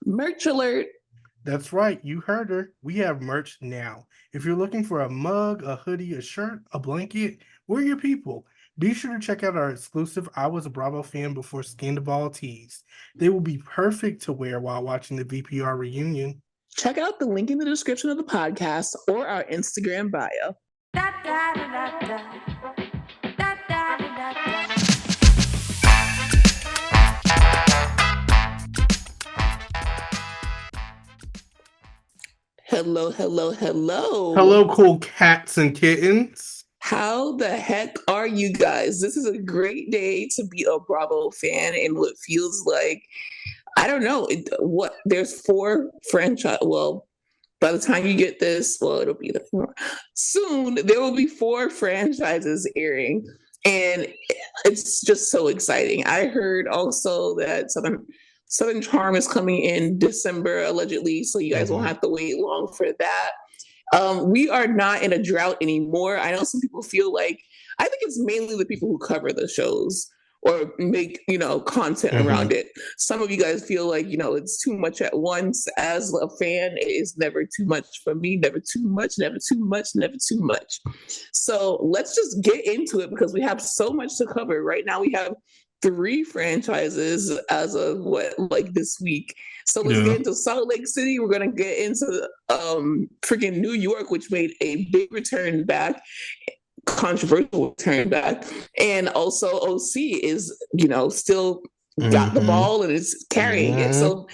Merch alert. That's right, you heard her. We have merch now. If you're looking for a mug, a hoodie, a shirt, a blanket, we're your people. Be sure to check out our exclusive I Was a Bravo Fan Before Scandal tees. They will be perfect to wear while watching the VPR reunion. Check out the link in the description of the podcast or our Instagram bio. Da, da, da, da, Hello, hello, hello. Hello, cool cats and kittens. How the heck are you guys? This is a great day to be a Bravo fan and what feels like, I don't know, there's 4 franchise. Well, by the time you get this, well, it'll be soon. There will be 4 franchises airing, and it's just so exciting. I heard also that Southern Charm is coming in December, allegedly, so you guys won't have to wait long for that. We are not in a drought anymore. I know some people feel like, I think it's mainly the people who cover the shows or make, content around it. Some of you guys feel like, it's too much at once. As a fan, it is never too much for me, never too much, never too much, never too much. So let's just get into it because we have so much to cover. Right now we have 3 franchises as of this week. So let's get into Salt Lake City. We're gonna get into freaking New York, which made a big return back, controversial return back, and also OC is still got the ball and is carrying it. So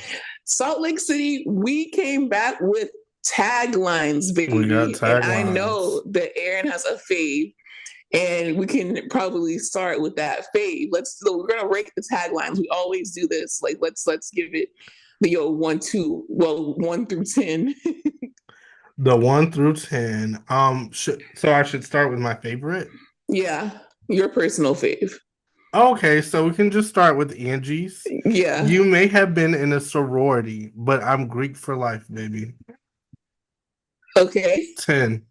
Salt Lake City, we came back with taglines, baby. We got taglines. And I know that Erin has a fave. And we can probably start with that fave. We're gonna rank the taglines. We always do this. Let's give it the 1 through 10. The 1 through 10. So I should start with my favorite? Yeah, your personal fave. Okay, so we can just start with Angie's. Yeah. You may have been in a sorority, but I'm Greek for life, baby. Okay. 10.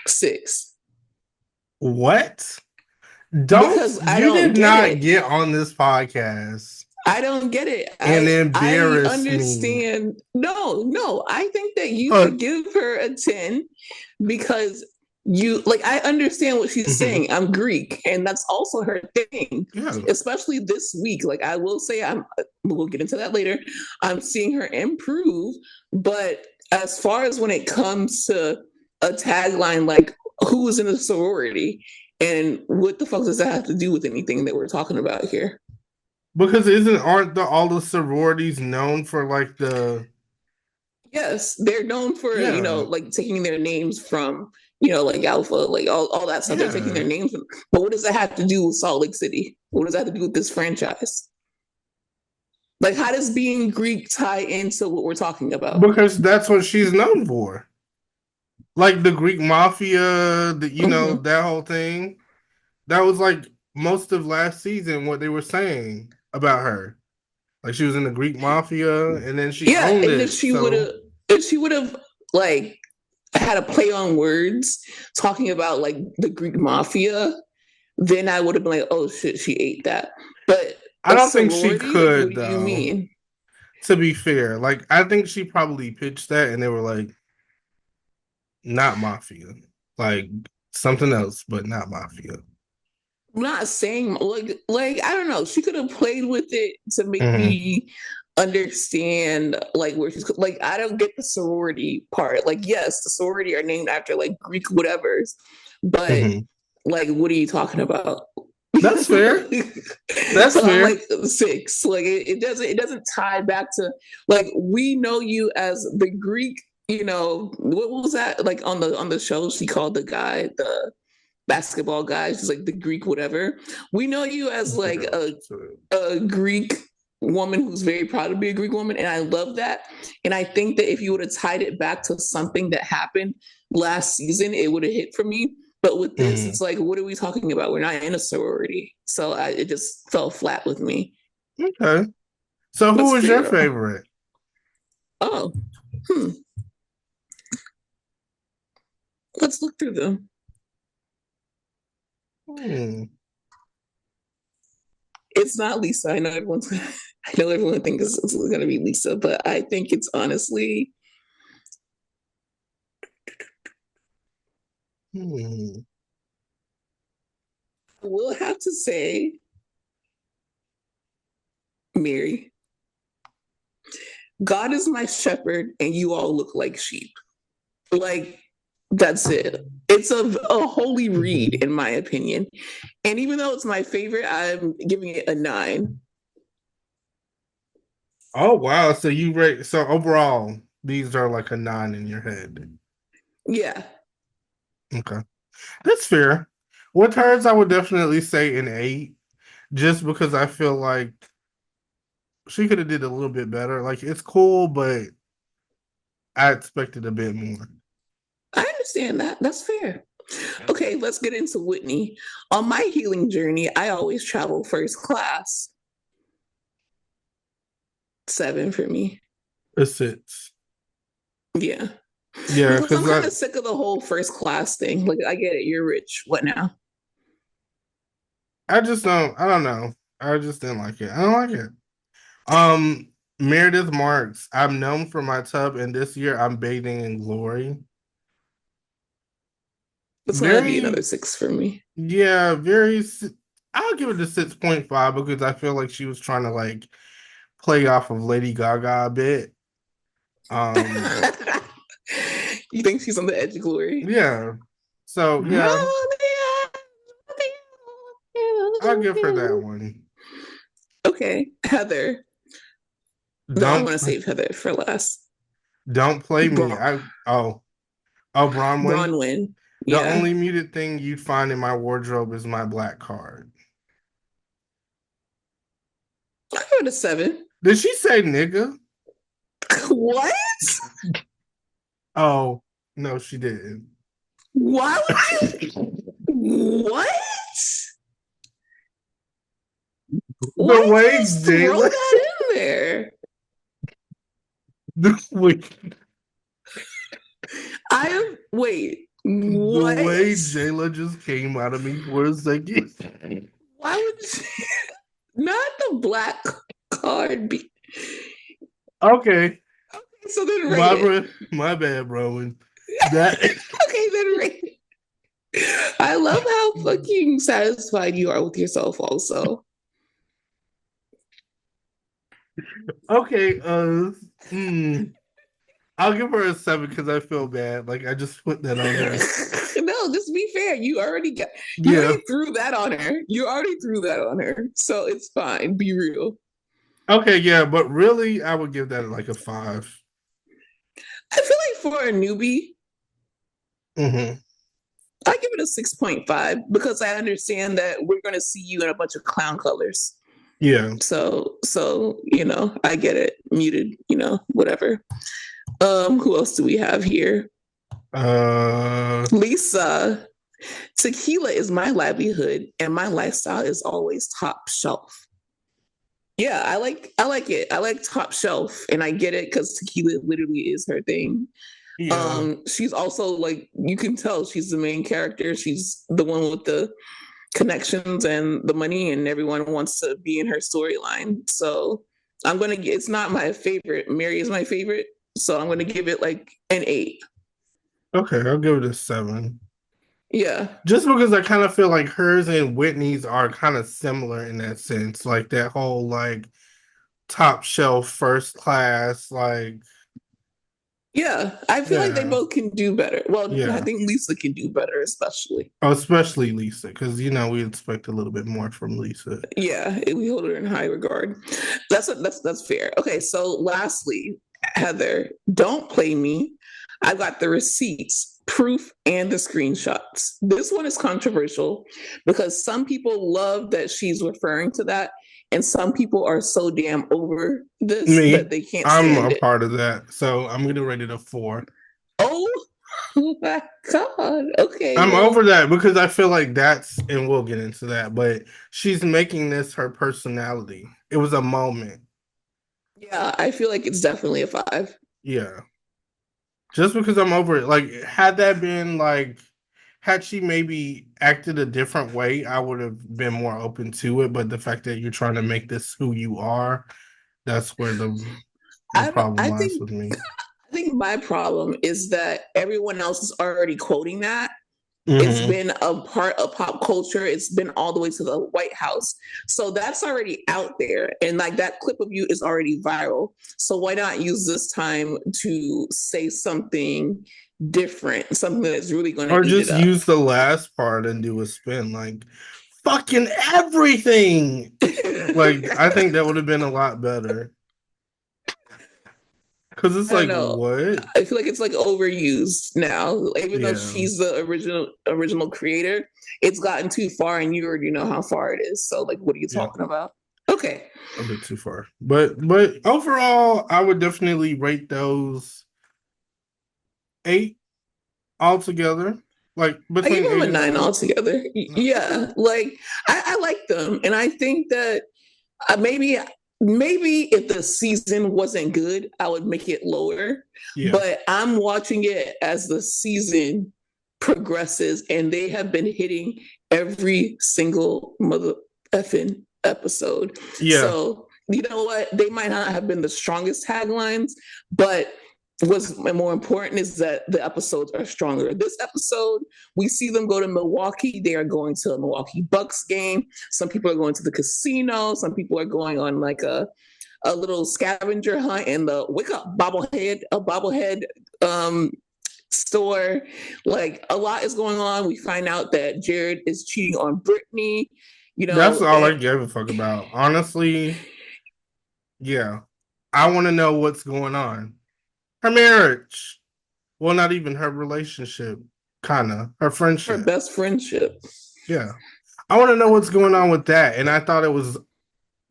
6. What? You did not get on this podcast. I don't get it. And embarrass I understand. Me. No. I think that you should give her a 10 because I understand what she's saying. I'm Greek, and that's also her thing. Yeah. Especially this week. I will say, we'll get into that later. I'm seeing her improve, but as far as when it comes to a tagline, who is in a sorority and what the fuck does that have to do with anything that we're talking about here? Because aren't all the sororities known for the... Yes, they're known for taking their names from Alpha, all that stuff. They're taking their names from. But what does that have to do with Salt Lake City? What does that have to do with this franchise? How does being Greek tie into what we're talking about? Because that's what she's known for. The Greek mafia, that whole thing. That was most of last season what they were saying about her. She was in the Greek mafia, and then she owned it. If she would have had a play on words talking about the Greek mafia, then I would have been oh shit, she ate that. But I don't think she could. What do you mean? To be fair, I think she probably pitched that, and they were not mafia, something else, but not mafia. I'm not saying I don't know. She could have played with it to make me understand where she's I don't get the sorority part. Yes, the sorority are named after Greek whatevers, but what are you talking about? That's fair. That's so fair. I'm 6. It doesn't tie back to we know you as the Greek. What was that on the show? She called the guy the basketball guy. She's the Greek whatever. We know you as a Greek woman who's very proud to be a Greek woman, and I love that. And I think that if you would have tied it back to something that happened last season, it would have hit for me. But with this, it's what are we talking about? We're not in a sorority, so it just fell flat with me. Okay. So who was your favorite? Oh, let's look through them. It's not Lisa. I know everyone's. I know everyone thinks it's going to be Lisa, but I think it's honestly. We'll have to say Mary. God is my shepherd, and you all look like sheep. Like, that's it. It's a holy read, in my opinion. And even though it's my favorite, I'm giving it a 9. Oh wow! So you rate so overall these are like a 9 in your head. Yeah. Okay, that's fair. With hers, I would definitely say an 8, just because I feel like she could have did a little bit better. Like it's cool, but I expected a bit more. I understand that. That's fair. Okay, let's get into Whitney. On my healing journey, I always travel first class. 7 for me. A 6. Yeah. Yeah, Because I'm because kind of sick of the whole first class thing. Like, I get it. You're rich. What now? I just don't. I don't know. I just didn't like it. I don't like it. Um, Meredith Marks. I'm known for my tub, and this year I'm bathing in glory. It's going to be another Very, 6 for me. yeah, very. I'll give it a 6.5 because I feel like she was trying to like play off of Lady Gaga a bit. Um, You think she's on the edge of glory? yeah. So yeah, I'll give her that one. Okay, Heather. No, I'm Don't going to save Heather for last. don't play me. Bron- Oh Bronwyn. Bronwyn. The Yeah. only muted thing you'd find in my wardrobe is my black card. I give it a 7. Did she say nigga? What? Oh, no, she didn't. Why would you? What? Why The did way you just throw Jayla, that in there? the way, I am. Wait. the What? way Jayla just came out of me for a second. Why would you? Not the black card be? Okay, So then rate it. my bad, Rowan. That Okay, then rate it. I love how fucking satisfied you are with yourself, also. okay. I'll give her a 7 because I feel bad. Like I just put that on her. No, just be fair. You Yeah. already threw that on her. You already threw that on her. So it's fine. Be real. Okay, yeah, but really, I would give that like a 5. I feel like for a newbie, Mm-hmm. I give it a 6.5 because I understand that we're going to see you in a bunch of clown colors. Yeah. So, I get it. Muted, whatever. Who else do we have here? Lisa. Tequila is my livelihood and my lifestyle is always top shelf. Yeah, I like it. I like top shelf and I get it because tequila literally is her thing. Yeah. She's also like you can tell she's the main character. She's the one with the connections and the money and everyone wants to be in her storyline. So it's not my favorite. Mary is my favorite. So I'm gonna give it like an 8. Okay, I'll give it a 7. Yeah. Just because I kind of feel like hers and Whitney's are kind of similar in that sense. Like that whole like top shelf first class, like Yeah. I feel like they yeah. both can do better. Well, I Yeah. think Lisa can do better, especially. Oh, especially Lisa, because we expect a little bit more from Lisa. Yeah, we hold her in high regard. That's fair. Okay, so lastly, Heather, don't play me. I've got the receipts, proof, and the screenshots. This one is controversial because some people love that she's referring to that, and some people are so damn over this that Me, they can't I'm stand a it. part of that, so I'm gonna rate it a 4. Oh, oh my god. Okay, I'm well, over that because I feel like and we'll get into that, but she's making this her personality. It was a moment. yeah, I feel like it's definitely a 5. Yeah. Just because I'm over it. Like, had that been like had she maybe acted a different way, I would have been more open to it. But the fact that you're trying to make this who you are, that's where the problem I lies think with me. I think my problem is that everyone else is already quoting that. It's Mm-hmm. been a part of pop culture. It's been all the way to the White House. So that's already out there. And like that clip of you is already viral. So why not use this time to say something different, something that's really going Or to eat it just up? use the last part and do a spin, like fucking everything. Like I think that would have been a lot better. Because it's I don't like, know. what? I feel like it's like overused now. Even though Yeah, she's the original creator, it's gotten too far, and you already know how far it is. So, like, what are you yeah, talking about? Okay, a bit too far. But overall, I would definitely rate those 8 altogether. Like I give between them a 8 and 9 9. altogether. No, okay. Yeah, like I like them, and I think that maybe if the season wasn't good, I would make it lower. Yeah. But I'm watching it as the season progresses, and they have been hitting every single mother effing episode. Yeah. So you know what? They might not have been the strongest taglines, but what's more important is that the episodes are stronger. This episode, we see them go to Milwaukee. They are going to a Milwaukee Bucks game. Some people are going to the casino. Some people are going on like a little scavenger hunt in the Wick Up bobblehead store. Like a lot is going on. We find out that Jared is cheating on Brittany, you That's know, all I gave a fuck about. Honestly, yeah. I want to know what's going on. Her marriage. Well, not even her relationship. Kinda. Her her friendship. best friendship. Yeah. I want to know what's going on with that. And I thought it was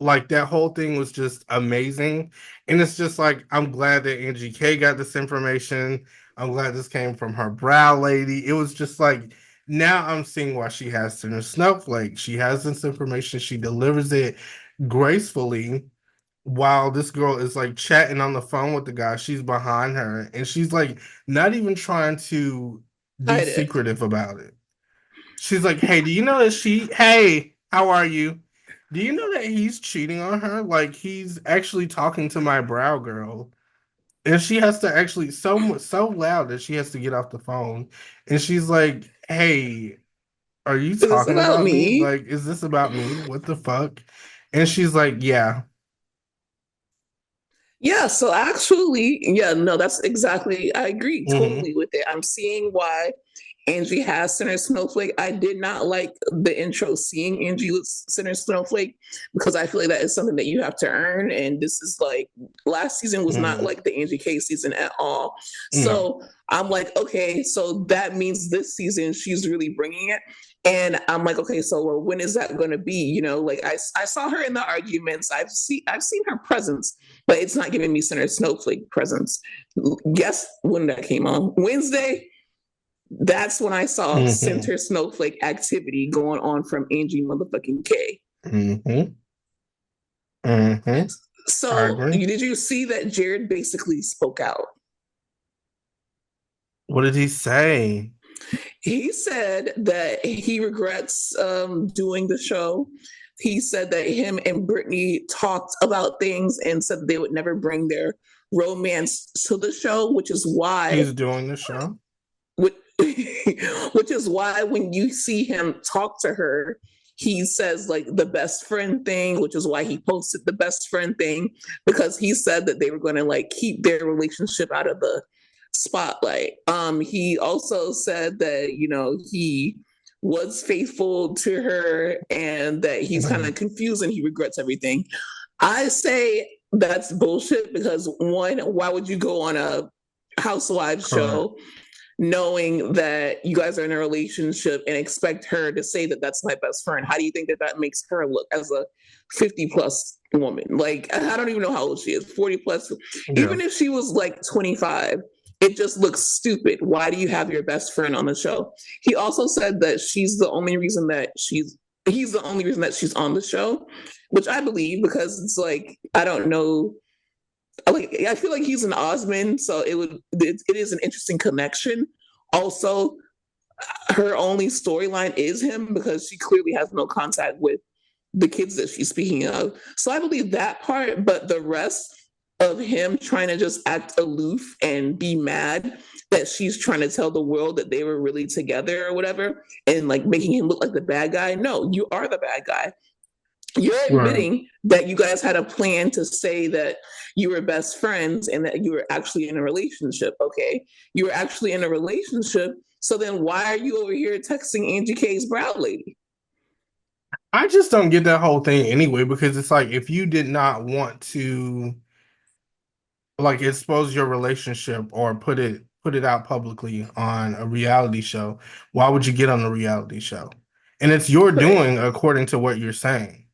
like that whole thing was just amazing. And it's just like I'm glad that Angie K got this information. I'm glad this came from her brow lady. It was just like now I'm seeing why she has Center Snowflake. She has this information, she delivers it gracefully while this girl is like chatting on the phone with the guy. She's behind her and she's like not even trying to be Hide it. secretive about it. She's like, "Hey, do you know that hey, how are you? Do you know that he's cheating on her? Like he's actually talking to my brow girl." And she has to actually so loud that she has to get off the phone. And she's like, "Hey, are you Is this talking about about me? me? Like, is this about me? What the fuck?" And she's like, "Yeah." Yeah, so actually, yeah, no, that's exactly, I agree Mm-hmm. totally with it. I'm seeing why Angie has Center Snowflake. I did not like the intro seeing Angie with Center Snowflake because I feel like that is something that you have to earn. And this is like last season was not Mm-hmm. like the Angie K season at all. No. So I'm like, okay, so that means this season she's really bringing it. And I'm like, okay, so well, when is that going to be? You know, like I saw her in the arguments. I've seen her presence, but it's not giving me Center Snowflake presence. Guess when that came on Wednesday. That's when I saw Mm-hmm. Center Snowflake activity going on from Angie motherfucking K. Mm-hmm. Mm-hmm. I So agree. did you see that Jared basically spoke out? What did he say? He said that he regrets doing the show. He said that him and Brittany talked about things and said that they would never bring their romance to the show, which is why He's doing the show. which, which is why when you see him talk to her, he says like the best friend thing, which is why he posted the best friend thing, because he said that they were going to like keep their relationship out of the spotlight. He also said that, you know, he was faithful to her and that he's kind Mm-hmm. of confused and he regrets everything. I say that's bullshit because one, why would you go on a Housewives Correct. show knowing that you guys are in a relationship and expect her to say that that's my best friend? How do you think that that makes her look as a 50 plus woman? Like, I don't even know how old she is, 40 plus. Yeah. Even if she was like 25, it just looks stupid. Why do you have your best friend on the show? He also said that he's the only reason that she's on the show, which I believe because it's like, I don't know, like I feel like he's an Osmond, so it is an interesting connection. Also, her only storyline is him because she clearly has no contact with the kids that she's speaking of. So I believe that part, but the rest of him trying to just act aloof and be mad that she's trying to tell the world that they were really together or whatever, and like making him look like the bad guy. No, you are the bad guy. You're Right. admitting that you guys had a plan to say that you were best friends and that you were actually in a relationship. Okay. You were actually in a relationship. So then why are you over here texting Angie K's brow lady? I just don't get that whole thing anyway, because it's like if you did not want to like expose your relationship or put it out publicly on a reality show, why would you get on a reality show? And it's your Right. doing according to what you're saying.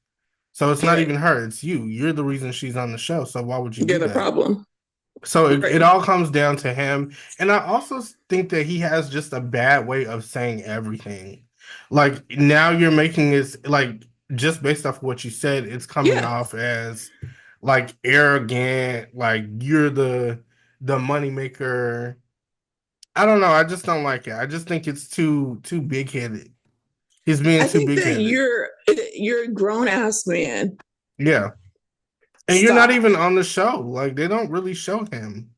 So it's not Right. even her, it's you. You're the reason she's on the show. So why would you You're do the that? problem. So it Right. all comes down to him. And I also think that he has just a bad way of saying everything. Like now you're making it like just based off what you said, it's coming Yeah. off as like arrogant, like you're the money maker. I don't know. I just don't like it. I just think it's too big headed. He's being I too think big that headed. you're a grown ass man. Yeah. And you're not Stop. even on the show. Like they don't really show him.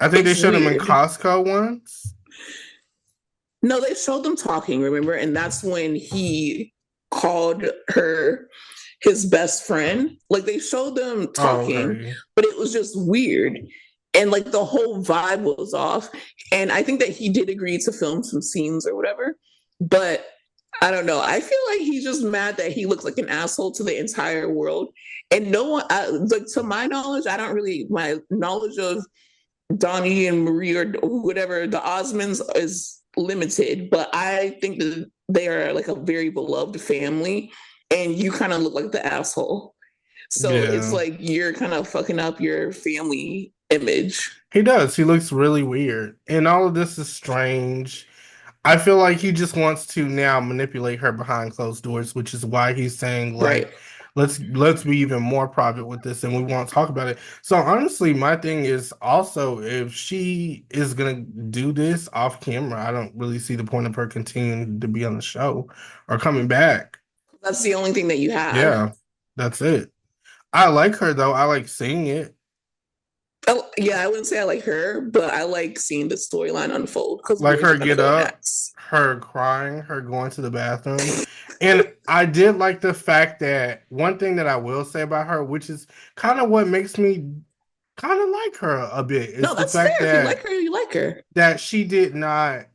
I think they It's showed him in weird. Costco once. No, they showed them talking, remember? And that's when he called her his best friend. Like they showed them Oh, talking, okay. but it was just weird. And like the whole vibe was off. And I think that he did agree to film some scenes or whatever. But I don't know. I feel like he's just mad that he looks like an asshole to the entire world. And no one, like to my knowledge, I don't really, my knowledge of Donnie and Marie or whatever, the Osmonds is limited, but I think that they are like a very beloved family, and you kind of look like the asshole. So it's Yeah. like you're kind of fucking up your family image. He does. He looks really weird. And all of this is strange. I feel like he just wants to now manipulate her behind closed doors, which is why he's saying Right. like let's be even more private with this and we won't talk about it. So honestly, my thing is also if she is gonna do this off camera, I don't really see the point of her continuing to be on the show or coming back. That's the only thing that you have. Yeah, that's it. I like her though. I like seeing it. Oh, yeah, I wouldn't say I like her, but I like seeing the storyline unfold because Like where's her it gonna get go up, next? her crying, her going to the bathroom. And I did like the fact that one thing that I will say about her, which is kind of what makes me kind of like her a bit, is No, the that's fair. fact If you like that her, you like her. she did not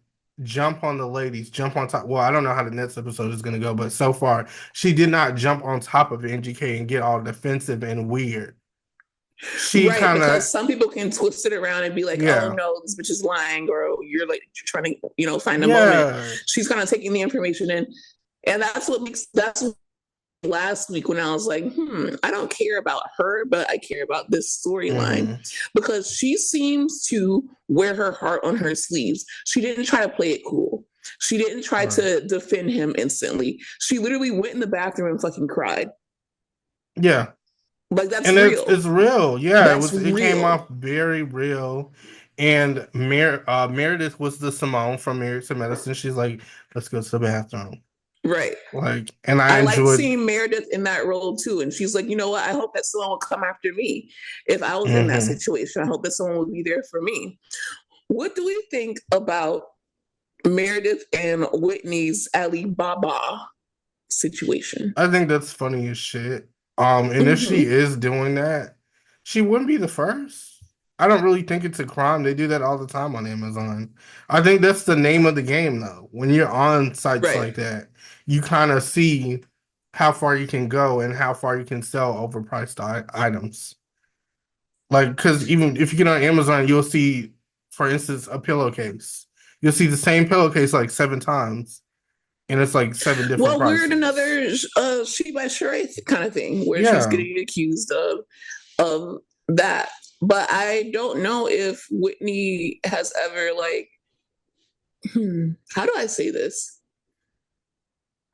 jump on the ladies, jump on top. Well, I don't know how the next episode is going to go, but so far she did not jump on top of NGK and get all defensive and weird. She Right, kind of, because some people can twist it around and be like, "Oh yeah, no, this bitch is lying," or "You're like you're trying to, find a moment." yeah. She's kind of taking the information in, and that's last week when I was like, I don't care about her, but I care about this storyline Hmm. because she seems to wear her heart on her sleeves. She didn't try to play it cool. She didn't try Right. to defend him instantly. She literally went in the bathroom and fucking cried. Yeah. Like that's And real. it's real. Yeah, That's it came real. off very real. And Meredith was the Simone from Married to Medicine. She's like, let's go to the bathroom. Right. Like, and I I liked enjoyed. seeing Meredith in that role too. And she's like, you know what? I hope that someone will come after me. If I was in that Hmm. situation, I hope that someone would be there for me. What do we think about Meredith and Whitney's Alibaba situation? I think that's funny as shit. And if she Mm-hmm. is doing that, she wouldn't be the first. I don't really think it's a crime. They do that all the time on Amazon. I think that's the name of the game, though. When you're on sites Right. like that, you kind of see how far you can go and how far you can sell overpriced items. Like, because even if you get on Amazon, you'll see, for instance, a pillowcase. You'll see the same pillowcase like 7 times, and it's like seven different Well, we're in prices. another she by Sheree kind of thing where she's Yeah, getting accused of that. But I don't know if Whitney has ever like how do I say this?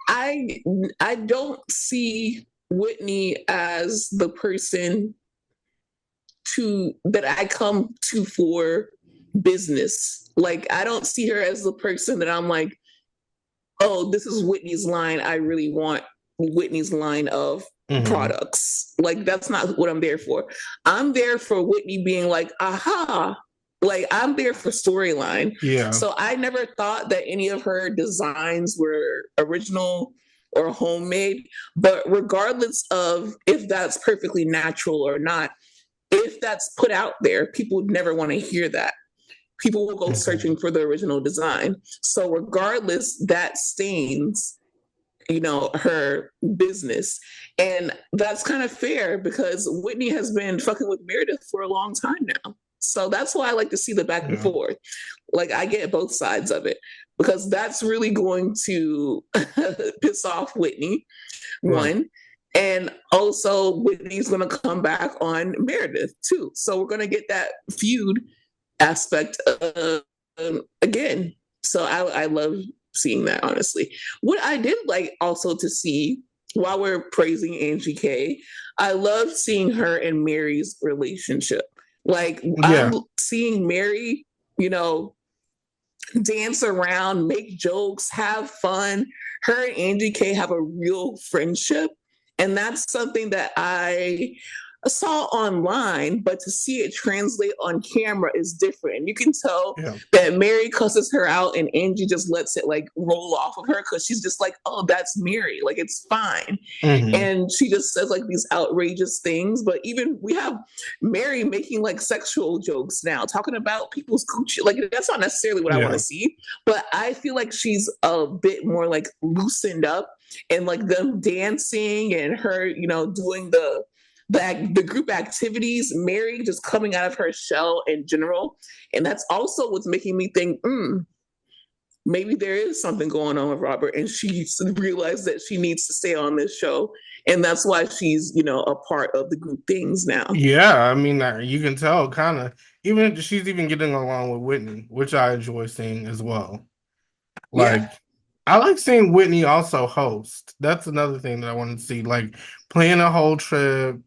I I don't see Whitney as the person to that I come to for business. Like, I don't see her as the person that I'm like, oh, this is Whitney's line. I really want Whitney's line of products. Like, that's not what I'm there for. I'm there for Whitney being like, aha. Like, I'm there for storyline. Yeah. So I never thought that any of her designs were original or homemade. But regardless of if that's perfectly natural or not, if that's put out there, people would never want to hear that. People will go searching for the original design. So regardless, that stains, her business. And that's kind of fair because Whitney has been fucking with Meredith for a long time now. So that's why I like to see the back and forth. Like, I get both sides of it because that's really going to piss off Whitney, one. And also Whitney's going to come back on Meredith too. So we're going to get that feud aspect again. So I love seeing that, honestly. What I did like also to see, while we're praising Angie K, I love seeing her and Mary's relationship. Like, I'm seeing Mary, dance around, make jokes, have fun. Her and Angie K have a real friendship. And that's something that I saw online, but to see it translate on camera is different. You can tell that Mary cusses her out and Angie just lets it like roll off of her because she's just like, oh, that's Mary. Like, it's fine. And she just says like these outrageous things. But even we have Mary making like sexual jokes now, talking about people's coochie. Like, that's not necessarily what I want to see. But I feel like she's a bit more like loosened up, and like them dancing and her, doing the group activities, Mary just coming out of her shell in general. And that's also what's making me think, maybe there is something going on with Robert and she realized that she needs to stay on this show. And that's why she's, a part of the group things now. Yeah, I mean, you can tell kind of, even she's even getting along with Whitney, which I enjoy seeing as well. Like, I like seeing Whitney also host. That's another thing that I wanted to see, like plan a whole trip,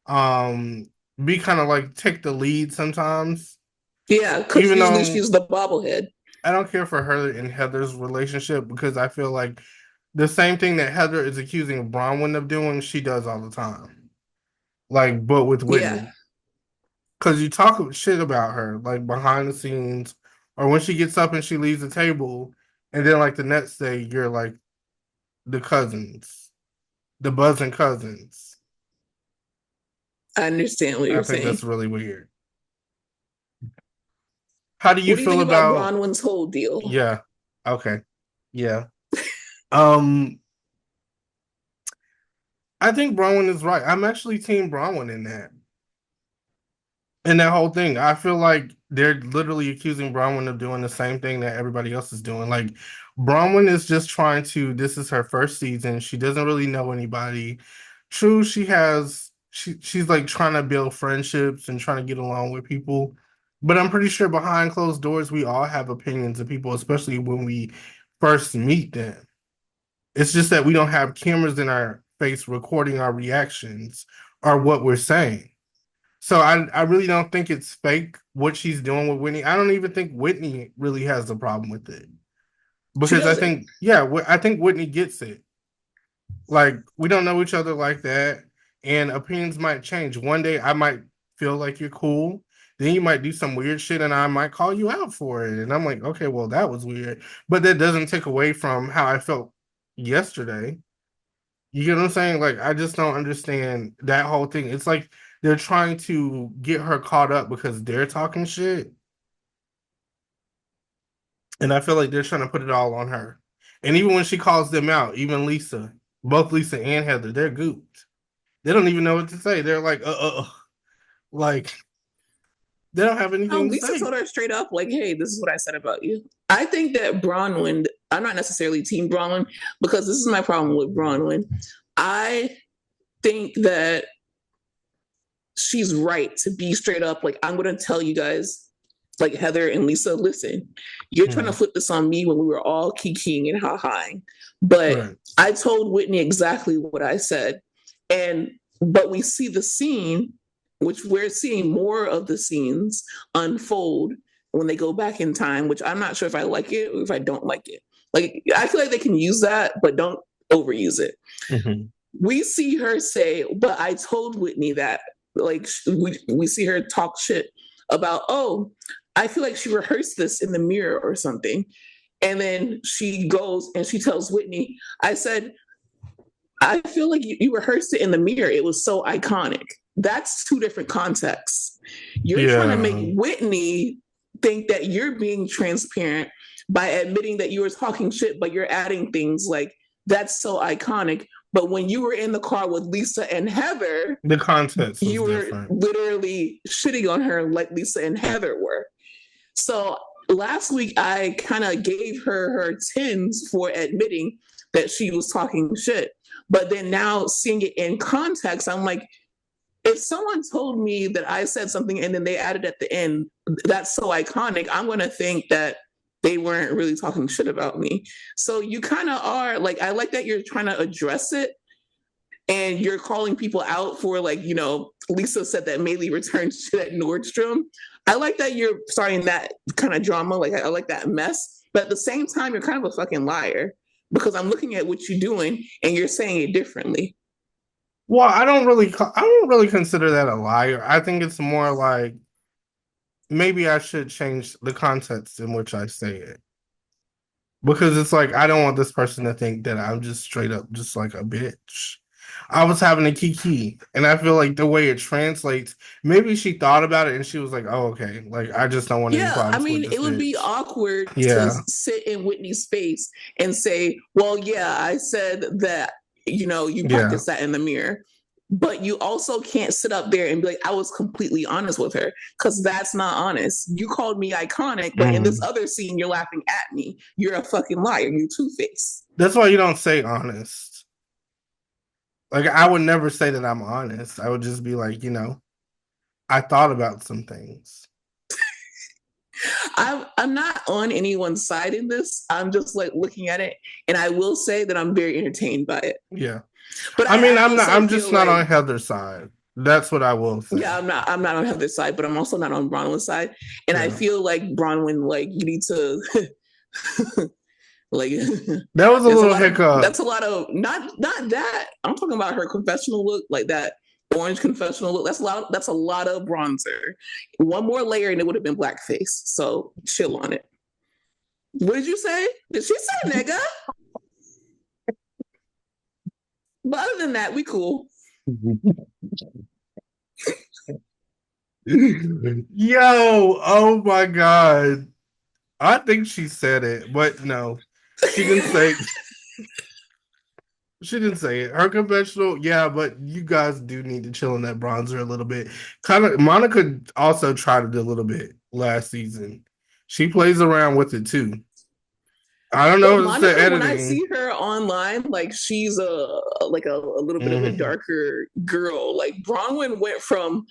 be kind of like take the lead sometimes. Yeah, because usually she's the bobblehead. I don't care for her and Heather's relationship because I feel like the same thing that Heather is accusing Bronwyn of doing, she does all the time. Like, but with Whitney. Because you talk shit about her, like behind the scenes, or when she gets up and she leaves the table, and then like the next day you're like the cousins, the buzzing cousins. I understand what you're saying. I think that's really weird. How do you feel about Bronwyn's whole deal? Yeah. Okay. Yeah. I think Bronwyn is right. I'm actually team Bronwyn in that. And that whole thing, I feel like they're literally accusing Bronwyn of doing the same thing that everybody else is doing. Like, Bronwyn is just trying to, this is her first season. She doesn't really know anybody. True, she's like trying to build friendships and trying to get along with people. But I'm pretty sure behind closed doors, we all have opinions of people, especially when we first meet them. It's just that we don't have cameras in our face recording our reactions or what we're saying. So I really don't think it's fake what she's doing with Whitney. I don't even think Whitney really has a problem with it. Because I think, I think Whitney gets it. Like, we don't know each other like that. And opinions might change. One day I might feel like you're cool. Then you might do some weird shit and I might call you out for it. And I'm like, okay, well, that was weird. But that doesn't take away from how I felt yesterday. You get what I'm saying? Like, I just don't understand that whole thing. It's like they're trying to get her caught up because they're talking shit. And I feel like they're trying to put it all on her. And even when she calls them out, even Lisa, both Lisa and Heather, they're gooped. They don't even know what to say. They're like, like, they don't have anything to say. Lisa told her straight up, like, hey, this is what I said about you. I think that Bronwyn, I'm not necessarily team Bronwyn because this is my problem with Bronwyn. I think that she's right to be straight up. Like, I'm going to tell you guys, like Heather and Lisa, listen, you're trying to flip this on me when we were all kikiing and ha-haing. But I told Whitney exactly what I said. But we see the scene, which we're seeing more of the scenes unfold when they go back in time, which I'm not sure if I like it or if I don't like it. Like, I feel like they can use that, but don't overuse it. Mm-hmm. We see her say, but I told Whitney that, like, we see her talk shit about, oh, I feel like she rehearsed this in the mirror or something. And then she goes and she tells Whitney, I said, I feel like you rehearsed it in the mirror. It was so iconic. That's two different contexts. You're trying to make Whitney think that you're being transparent by admitting that you were talking shit, but you're adding things like, that's so iconic. But when you were in the car with Lisa and Heather, the context was you were different. literally shitting on her like Lisa and Heather were. So last week, I kind of gave her tins for admitting that she was talking shit. But then now seeing it in context, I'm like, if someone told me that I said something and then they added at the end, that's so iconic, I'm going to think that they weren't really talking shit about me. So you kind of are like, I like that you're trying to address it and you're calling people out for, like, you know, Lisa said that Maylee returned shit at Nordstrom. I like that you're starting that kind of drama. Like, I like that mess. But at the same time, you're kind of a fucking liar because I'm looking at what you're doing and you're saying it differently. Well, I don't really consider that a liar. I think it's more like maybe I should change the context in which I say it. Because it's like, I don't want this person to think that I'm just straight up just like a bitch. I was having a kiki, and I feel like the way it translates, maybe she thought about it and she was like, oh, okay. Like, I just don't want any Yeah, I problems with mean, this it would be bitch. awkward to Yeah. sit in Whitney's face and say, well, yeah, I said that, you know, you practice that in the mirror. But you also can't sit up there and be like, I was completely honest with her, because that's not honest. You called me iconic, but in this other scene, you're laughing at me. You're a fucking liar. You two-faced. That's why you don't say honest. Like, I would never say that I'm honest. I would just be like, you know, I thought about some things. I'm not on anyone's side in this. I'm just like looking at it, and I will say that I'm very entertained by it. Yeah. But I mean, I I'm just not on Heather's side. That's what I will say. Yeah, I'm not on Heather's side, but I'm also not on Bronwyn's side. And I feel like Bronwyn, like, you need to like, that was a little hiccup. That's a lot of not that. I'm talking about her confessional look, like that orange confessional look. That's a lot of bronzer. One more layer and it would have been blackface. So chill on it. What did you say? Did she say nigga? But other than that, we cool. Yo, oh my God. I think she said it, but no. She didn't say She didn't say it. Her confessional, yeah, but you guys do need to chill on that bronzer a little bit. Kind of, Monica also tried it a little bit last season. She plays around with it too. I don't know if Monica, it's the editing. when I see her online, like, she's a little bit of a darker girl. Like, Bronwyn went from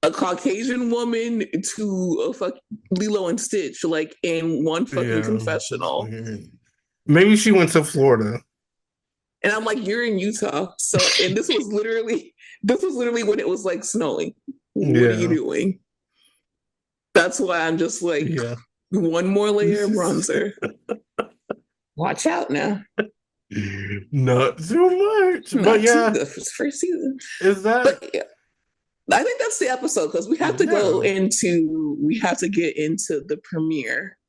a Caucasian woman to a fuck Lilo and Stitch, like, in one fucking confessional. Maybe she went to Florida. And I'm like, you're in Utah. So, and this was literally when it was like snowing. What are you doing? That's why I'm just like, one more layer of bronzer. Watch out now. Not too much. But yeah. The first season. Is that? But yeah, I think that's the episode, because we have to get into the premiere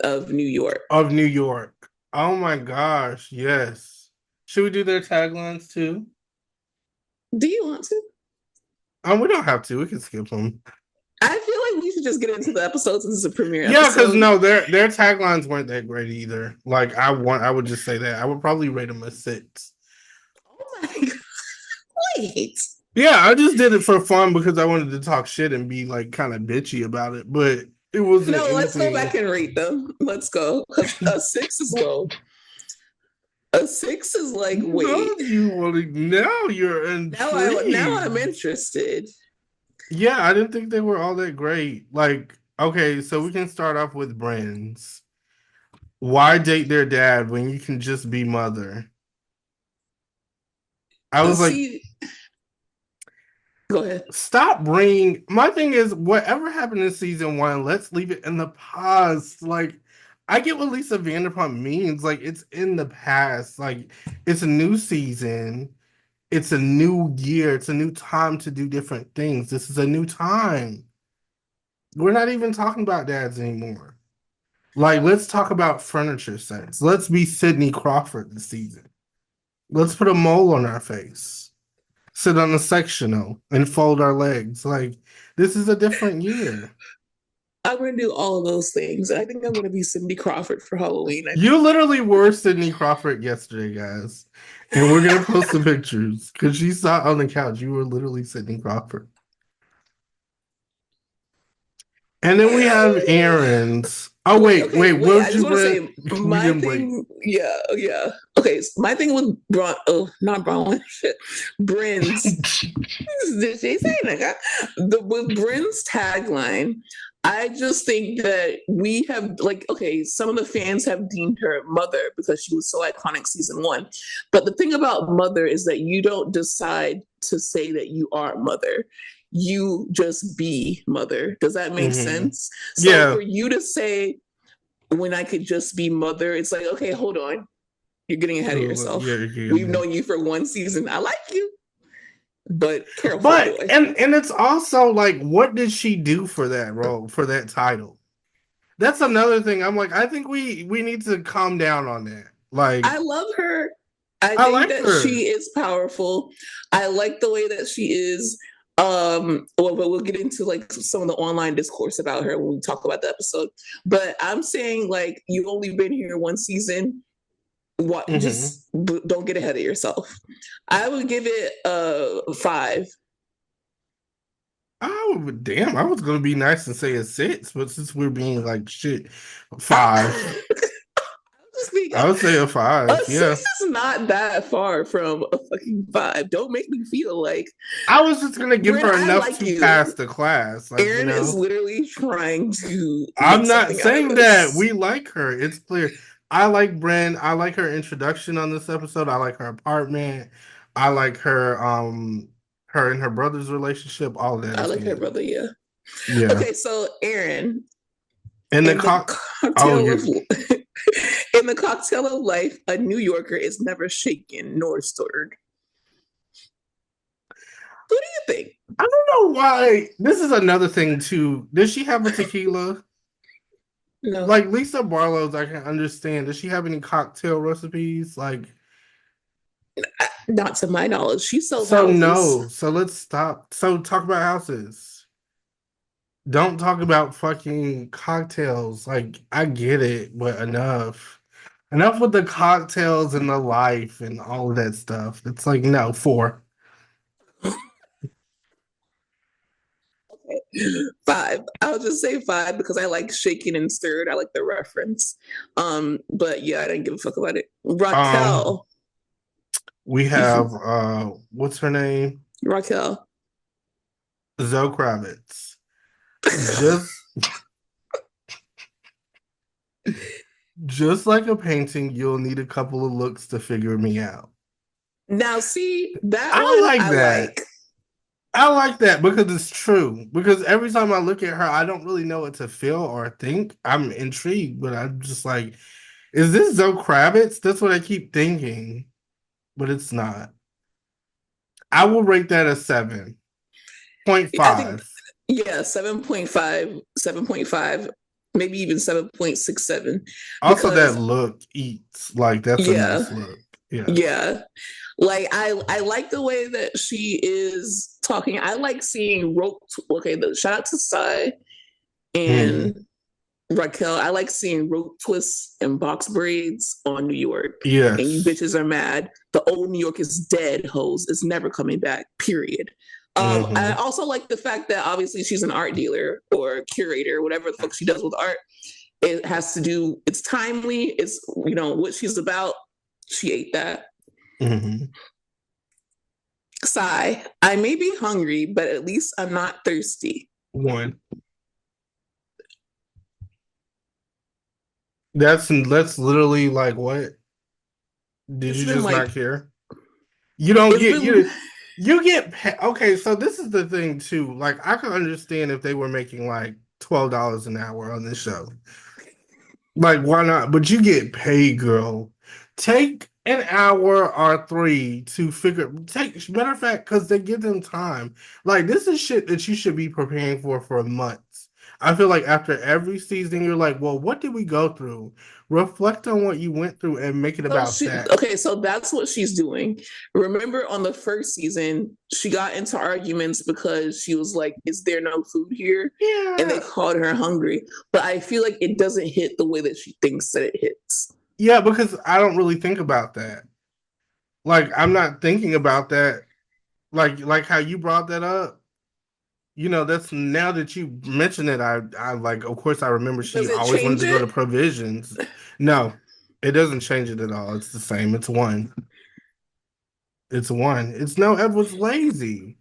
of New York. Oh my gosh, yes. Should we do their taglines too? Do you want to? We don't have to. We can skip them. I feel like we should just get into the episodes since it's a premiere episode. Yeah, because no, their taglines weren't that great either. Like, I would just say that. I would probably rate them a 6. Oh my God. Wait. Yeah, I just did it for fun because I wanted to talk shit and be like kind of bitchy about it, but it wasn't. No, let's go back and rate them. Let's go. A 6 is low. A 6 is like, wait. Now you're intrigued. Now I'm interested. Yeah, I didn't think they were all that great. Like, okay, so we can start off with Brynn's. Why date their dad when you can just be mother? I was like, Go ahead. Stop bringing. My thing is, whatever happened in season one, let's leave it in the past. Like, I get what Lisa Vanderpump means. Like, it's in the past. Like, it's a new season. It's a new year. It's a new time to do different things. This is a new time. We're not even talking about dads anymore. Like, let's talk about furniture sets. Let's be Sydney Crawford this season. Let's put a mole on our face, sit on a sectional, and fold our legs. Like, this is a different year. I'm gonna do all of those things. I think I'm gonna be Cindy Crawford for Halloween. I You literally were Sydney Crawford yesterday, guys. And we're gonna post the pictures because she sat on the couch. You were literally Sydney Crawford. And then we have Erin's. Oh wait, okay, wait. wait. What I did just you want to read? say We my didn't wait. thing. Yeah, yeah. Okay, so my thing with not Bronwyn, shit, Bryn's. Did she say that? With Bryn's tagline, I just think that we have like okay, some of the fans have deemed her mother because she was so iconic season one. But the thing about mother is that you don't decide to say that you are mother. You just be mother. Does that make Mm-hmm. sense? So Yeah. for you to say when I could just be mother, it's like, okay, hold on. You're getting ahead of yourself. We've Yeah. known you for one season. I like you, but careful, But boy. and it's also like, what did she do for that role, for that title? That's another thing. I'm like, I think we need to calm down on that. Like, I love her. I I think like that her. she is powerful. I like the way that she is. Well, but we'll get into like some of the online discourse about her when we talk about the episode. But I'm saying like you've only been here one season. What Mm-hmm. just don't get ahead of yourself. I would give it a 5. Oh damn! I was gonna be nice and say a 6, but since we're being like shit, I, 5. just being I would say a a 5. Yeah. 6 is not that far from a fucking 5. Don't make me feel like I was just gonna give Brynn, her I enough like to you. pass the class, like, Erin is literally trying to make I'm not something out of saying that this. we like her. It's clear. I like Brynn. I like her introduction on this episode. I like her apartment. I like her and her brother's relationship. All of that I is like her good. brother, yeah. Yeah. Okay, so Erin, And the in the cock. Oh, cocktail of you. in the cocktail of life, a New Yorker is never shaken nor stirred. What do you think? I don't know why. This is another thing too. Does she have a tequila? No, Like Lisa Barlow's, I can understand. Does she have any cocktail recipes? Like, not to my knowledge. She sells so houses. no. So let's stop. So talk about houses. Don't talk about fucking cocktails. Like, I get it, but enough. Enough with the cocktails and the life and all of that stuff. It's like, no, 4. 5. I'll just say 5 because I like shaken and stirred. I like the reference. But yeah, I didn't give a fuck about it. Um, Raquel. we have what's her name? Raquel. Zoe Kravitz. Just just like a painting, you'll need a couple of looks to figure me out. Now, see, that I one like I that. like. I like that because it's true. Because every time I look at her, I don't really know what to feel or think. I'm intrigued, but I'm just like, is this Zoe Kravitz? That's what I keep thinking, but it's not. I will rate that a I think, 7.5. yeah, 7.5, 7.5, maybe even 7.67. Also, that Because, look eats. Like, that's a yeah, nice look. Yeah. yeah. Like I like the way that she is talking. I like seeing rope. Okay, the shout out to Sai Mm, and Raquel. I like seeing rope twists and box braids on New York. And you yes. bitches are mad. The old New York is dead, hoes. It's never coming back. Period. I Hmm. also like the fact that obviously she's an art dealer or curator, whatever the fuck she does with art. It has to do. It's timely. It's what she's about. She ate that. Hmm. Sigh. I may be hungry, but at least I'm not thirsty. 1. That's literally like what? Did It's you been just like not care? You don't it's get been you. You get okay, so this is the thing too. Like I can understand if they were making like $12 an hour on this show. Like why not? But you get paid, girl. Take an hour or three to figure. Take matter of fact, because they give them time. Like this is shit that you should be preparing for months. I feel like after every season, you're like, well, what did we go through? Reflect on what you went through and make it So about she that. okay, so that's what she's doing. Remember on the first season, she got into arguments because she was like, "Is there no food here?" And they Yeah. called her hungry. But I feel like it doesn't hit the way that she thinks that it hits. Yeah, because I don't really think about that. Like I'm not thinking about that. Like how you brought that up. You know, that's now that you mention it, I like of course I remember she Does it always wanted change to go to it? provisions. No, it doesn't change it at all. It's the same. It's one. It's one. It's no Ev was lazy.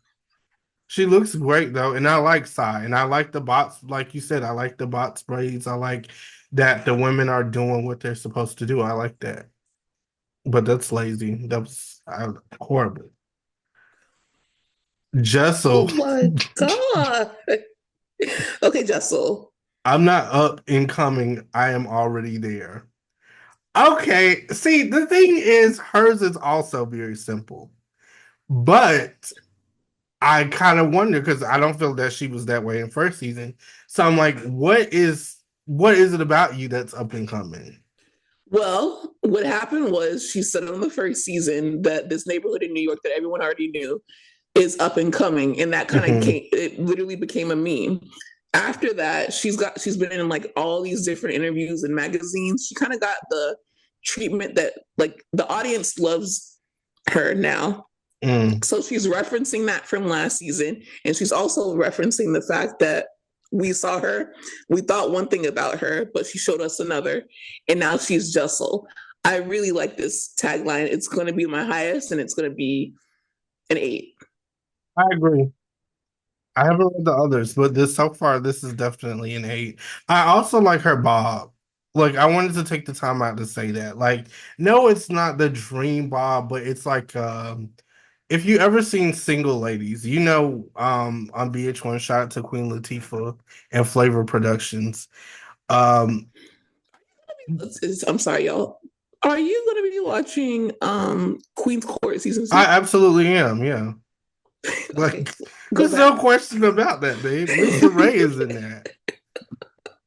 She looks great though, and I like Psy, and I like the bots, like you said, I like the bot sprays. I like that the women are doing what they're supposed to do. I like that. But that's lazy. That was horrible. Jessel. Oh my god. Okay, Jessel. I'm not up and coming. I am already there. Okay. See, the thing is, hers is also very simple. But I kind of wonder because I don't feel that she was that way in first season. So I'm like, what is it about you that's up and coming? Well, what happened was she said on the first season that this neighborhood in New York that everyone already knew is up and coming, and that kind of Mhm. came. It literally became a meme. After that, she's been in like all these different interviews and magazines. She kind of got the treatment that like the audience loves her now. Mm. So she's referencing that from last season, and she's also referencing the fact that we saw her, we thought one thing about her, but she showed us another, and now she's Jessel. I really like this tagline. It's going to be my highest, and it's going to be an 8. I agree. I haven't read the others, but this so far, this is definitely an 8. I also like her bob. Like, I wanted to take the time out to say that. Like, no, it's not the dream bob, but it's like if you ever seen Single Ladies, you know, on BH1, shout out to Queen Latifah and Flavor Productions. Um, I'm sorry, y'all. Are you going to be watching Queen's Court season I 2? absolutely am, yeah. Okay, Like, go there's no back. question about that, babe. Lisa Ray is in that.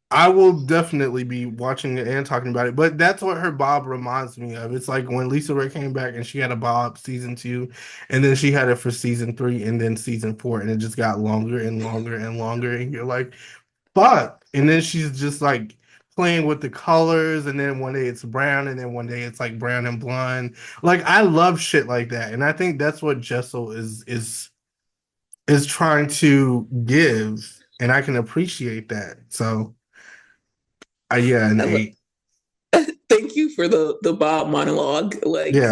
I will definitely be watching it and talking about it, but that's what her bob reminds me of. It's like when Lisa Ray came back and she had a bob season 2, and then she had it for season 3, and then season 4, and it just got longer and longer and longer, and you're like, fuck. And then she's just like playing with the colors, and then one day it's brown, and then one day it's like brown and blonde. Like I love shit like that, and I think that's what Jessel is trying to give, and I can appreciate that. So. Yeah, an I lo- 8. Thank you for the Bob monologue. Like Yeah,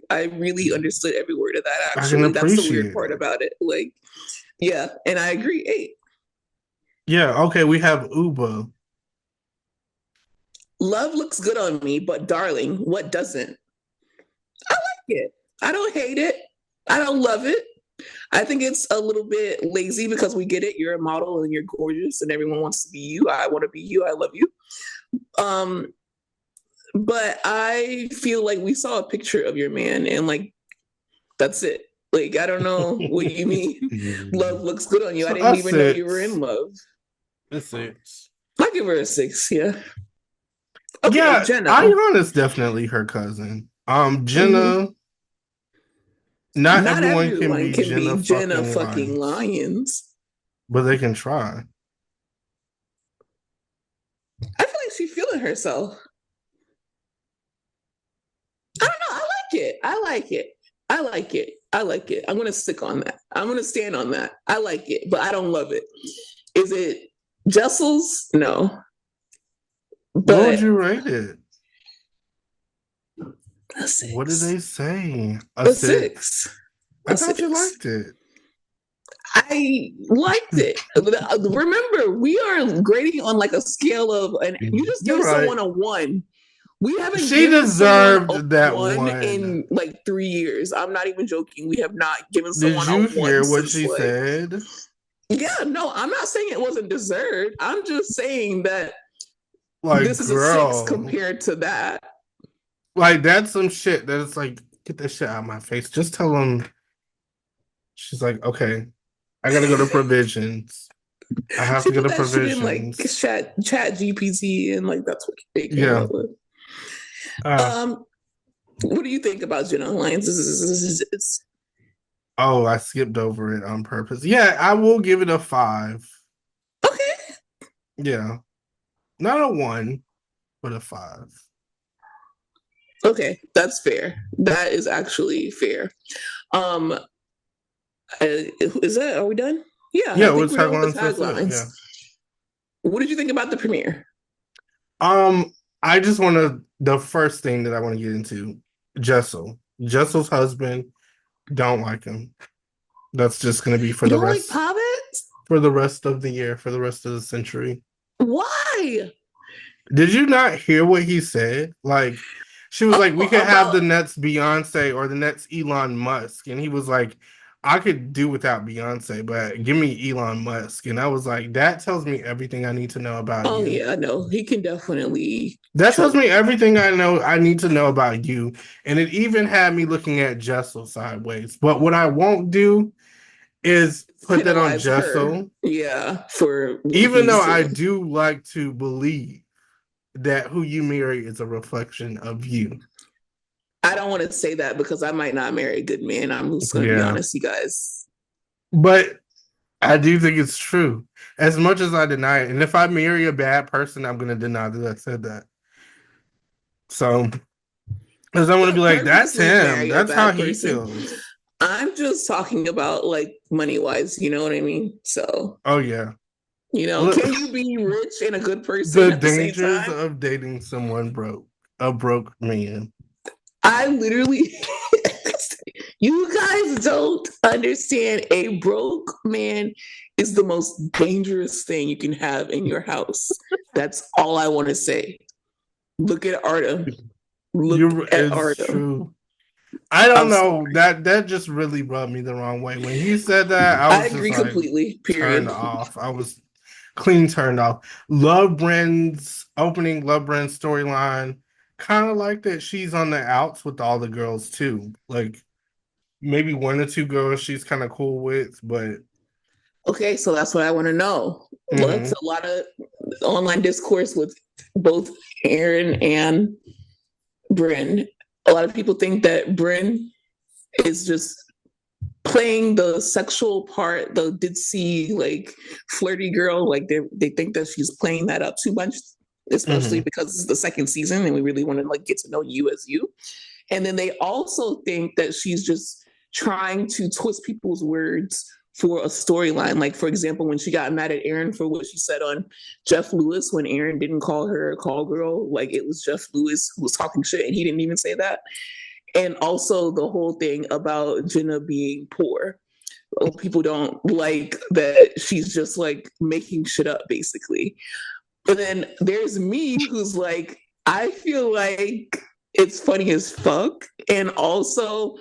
I really understood every word of that. I can Actually, that's the weird appreciate part it. about it. Like, yeah, and I agree. 8. Yeah, okay, we have Uba. Love looks good on me, but darling, what doesn't? I like it. I don't hate it. I don't love it. I think it's a little bit lazy because we get it. You're a model and you're gorgeous, and everyone wants to be you. I want to be you. I love you. Um, but I feel like we saw a picture of your man, and like that's it. Like I don't know what you mean. Love looks good on you. I So didn't a even know you were in 6. love. A 6. I give her a 6. Yeah. Okay, Yeah, Jenna. Ayana's definitely her cousin. Mhm. Jenna, not Not everyone can everyone be can Jenna be Jenna fucking fucking Lyons, Lyons. but they can try. I feel like she's feeling herself. I don't know. I like it. I like it. I like it. I like it. I'm gonna stick on that. I'm gonna stand on that. I like it, but I don't love it. Is it Jessel's? No. What would But you rate it? a What did 6. they say? A A 6. 6. I A thought you 6. liked it. I liked it. Remember, we are grading on like a scale of, and you just You're give right. someone a 1 We haven't She given someone a deserved that one one. in like 3 years. I'm not even joking. We have not given Did someone a you one hear what since she like, said? yeah, no, I'm not saying it wasn't deserved. I'm just saying that Like, this is a 6 girl, compared to that. like that's some shit that it's like, get that shit out of my face. Just tell him. She's like, okay, I gotta go to provisions. I have She to go put to that shit in like provisions. chat GPT, and like that's what they came Yeah. up with. Uh, What do you think about Jenna Lyons? oh, I skipped over it on purpose. Yeah, I will give it a 5. Okay. Yeah. Not a 1, but a 5. Okay, that's fair. That is actually fair. Um, is that, are we done? Yeah, I Yeah, think with we're done with the taglines, that's it. taglines. Yeah. What did you think about the premiere? I just want to the first thing that I want to get into, Jessel. Jessel's husband, don't like him. That's just gonna be You don't like Poppets? for the rest of the year, for the rest of the century. Why? Did you not hear what he said? Like, she was like, we Oh, could have the about next Beyonce or the next Elon Musk. And he was like, I could do without Beyonce, but give me Elon Musk. And I was like, that tells me everything I need to know about oh you. yeah, no, he can definitely That tells trouble. me everything I need to know about you. And it even had me looking at Jessel sideways. But what I won't do is put that on Penalize her, Jessel, yeah, for what even though he's I doing. do like to believe that who you marry is a reflection of you. I don't want to say that because I might not marry a good man. I'm just going to be Yeah. honest, you guys. But I do think it's true. As much as I deny it. And if I marry a bad person, I'm going to deny that I said that. So, because I'm going to be like, that's Purposely him. marry a That's how bad he person. feels. I'm just talking about like money wise, you know what I mean? So, Oh, yeah. can you be rich and a good person The at the same dangers time? of dating someone broke, a broke man. I literally, you guys don't understand. A broke man is the most dangerous thing you can have in your house. That's all I want to say. Look at Artem. Look at It's Artem. true. I don't I'm know. sorry. That just really rubbed me the wrong way. When he said that, I I was just agree like completely. turned Period. off. I was clean turned off. Love Brynn's opening, Love Brynn's storyline. Kind of like that she's on the outs with all the girls too. Like maybe 1 or 2 girls she's kind of cool with, but Okay, so that's what I want to know. Lots mhm. a lot of online discourse with both Erin and Brynn. A lot of people think that Brynn is just playing the sexual part, the ditzy, like flirty girl. Like they think that she's playing that up too much, especially Mhm. because it's the second season and we really want to like get to know you as you. And then they also think that she's just trying to twist people's words for a storyline. Like, for example, when she got mad at Erin for what she said on Jeff Lewis, when Erin didn't call her a call girl, like it was Jeff Lewis who was talking shit and he didn't even say that. And also the whole thing about Jenna being poor. People don't like that she's just like making shit up, basically. But then there's me who's like, I feel like it's funny as fuck. And also,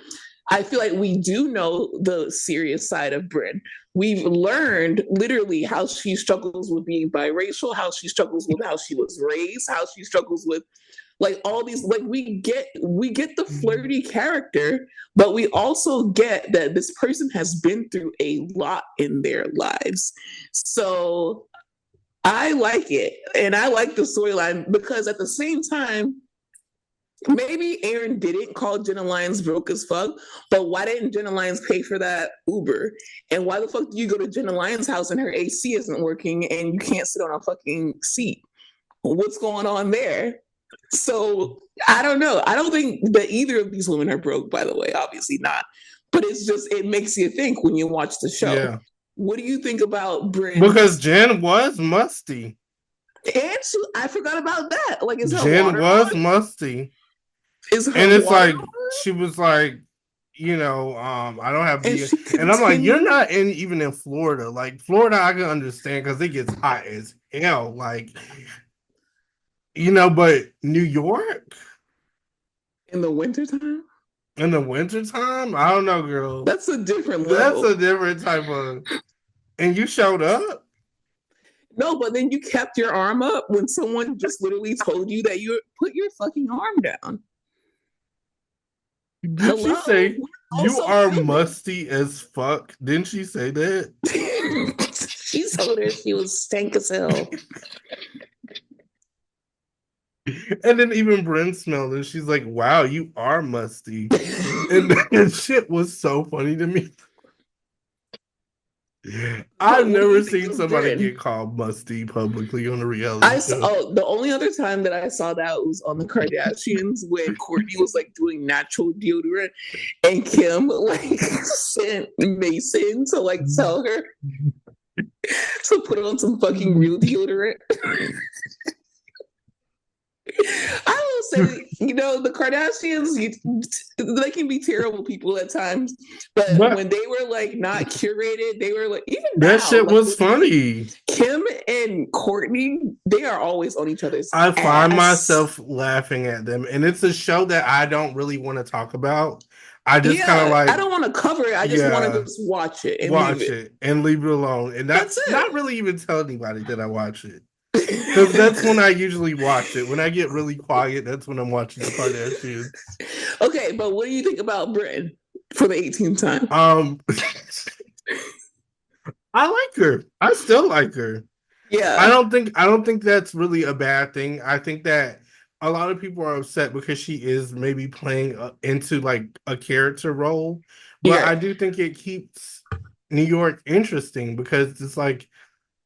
I feel like we do know the serious side of Brynn. We've learned literally how she struggles with being biracial, how she struggles with how she was raised, how she struggles with like all these like we get the flirty character, but we also get that this person has been through a lot in their lives. So I like it. And I like the storyline because at the same time, maybe Erin didn't call Jenna Lyons broke as fuck, but why didn't Jenna Lyons pay for that Uber? And why the fuck do you go to Jenna Lyons' house and her AC isn't working and you can't sit on a fucking seat? What's going on there? So I don't know. I don't think that either of these women are broke, by the way, obviously not. But it's just, it makes you think when you watch the show. Yeah. What do you think about Because Brynn's? Jen was musty. And I forgot about that. Like, is her Jen water was on? musty. Is her And it's water like on? she was like, I don't have And the she and I'm like, you're continued. not even in Florida. Like Florida, I can understand because it gets hot as hell. Like but New York in the wintertime. in the wintertime? I don't know, girl. That's a different That's level. a different type of. And you showed up? No, but then you kept your arm up when someone just literally told you that you put your fucking arm down. Did she Hello? say We're you also are filming. musty as fuck? Didn't she say that? She told her she was stank as hell. And then even Brynn smelled it. She's like, wow, you are musty. And that shit was so funny to me. I've But what do never you think seen of somebody Brynn? get called musty publicly on a reality show. The only other time that I saw that was on the Kardashians when Courtney was like doing natural deodorant and Kim like sent Mason to like tell her to put on some fucking real deodorant. I will say, the Kardashians, they can be terrible people at times, but when they were like not curated, they were like, even that now, shit like, was funny. Kim and Courtney, they are always on each other's I find ass. myself laughing at them, and it's a show that I don't really want to talk about. I just kind of like, I don't want to cover it. I just want to just watch it and leave it. and leave it alone, and that's it. not really even tell anybody that I watch it. Because that's when I usually watch it. When I get really quiet, that's when I'm watching the Kardashians. Okay, but what do you think about Brynn for the 18th time? I like her. I still like her. Yeah. I don't think that's really a bad thing. I think that a lot of people are upset because she is maybe playing into like a character role, but I do think it keeps New York interesting because it's like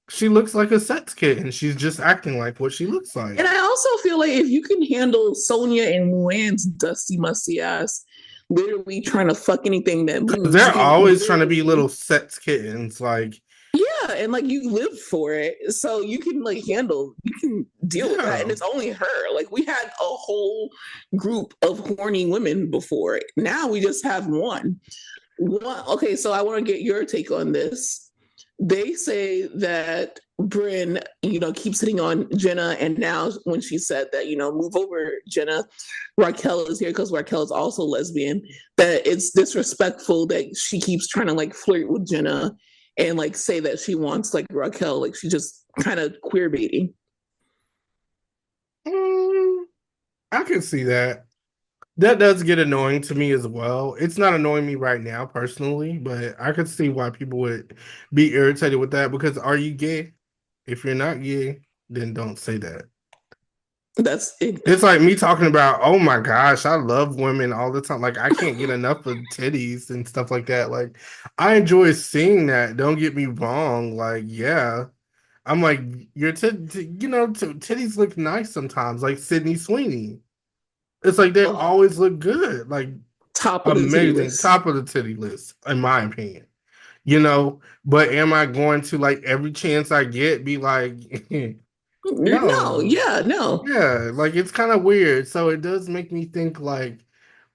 she looks like a sex kid and she's just acting like what she looks like. And I also feel like if you can handle Sonia and Luann's dusty, musty ass, literally trying to fuck anything that moves, they're always trying to be little sex kittens, like. Yeah, and like you live for it, so you can deal with that, and it's only her. Like we had a whole group of horny women before. Now we just have one. Okay, so I want to get your take on this. They say that Brynn, keeps hitting on Jenna, and now when she said that, move over, Jenna, Raquel is here because Raquel is also lesbian. That it's disrespectful that she keeps trying to like flirt with Jenna and like say that she wants like Raquel, like she just kind of queer baiting. I can see that. That does get annoying to me as well. It's not annoying me right now personally, but I could see why people would be irritated with that because are you gay? If you're not gay, then don't say that. That's it. It's like me talking about, oh my gosh, I love women all the time. Like I can't get enough of titties and stuff like that. Like I enjoy seeing that. Don't get me wrong. Like, yeah. I'm like, your titties look nice sometimes, like Sydney Sweeney. It's like they always look good, like top of amazing, top of the titty list, in my opinion. But am I going to like every chance I get be like, no, yeah, like it's kind of weird. So it does make me think like,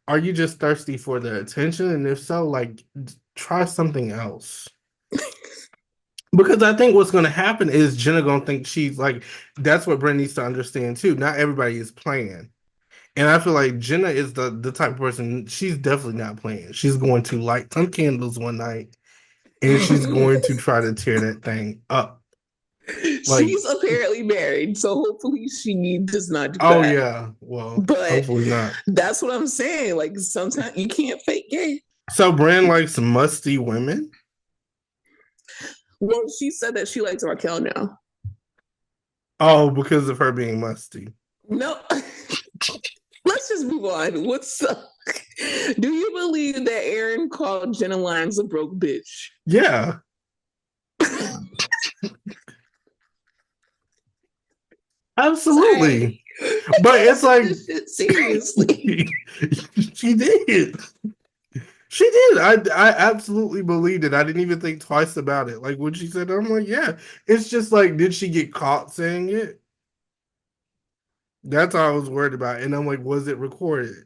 are you just thirsty for the attention? And if so, like, try something else. Because I think what's going to happen is Jenna going to think she's like, that's what Brynn needs to understand too. Not everybody is playing. And I feel like Jenna is the type of person, she's definitely not playing. She's going to light some candles one night and she's going to try to tear that thing up. Like, she's apparently married, so hopefully she does not do that. Oh, yeah. Well, but hopefully not. That's what I'm saying. Like, sometimes you can't fake gay. So Brynn likes musty women? Well, she said that she likes Raquel now. Oh, because of her being musty. No. Let's just move on. What's up? Do you believe that Erin called Jenna Lyons a broke bitch? Yeah. Absolutely. But it's like seriously. She did. She did. I absolutely believed it. I didn't even think twice about it. Like when she said, I'm like, yeah. It's just like, did she get caught saying it? That's all I was worried about. And I'm like, was it recorded?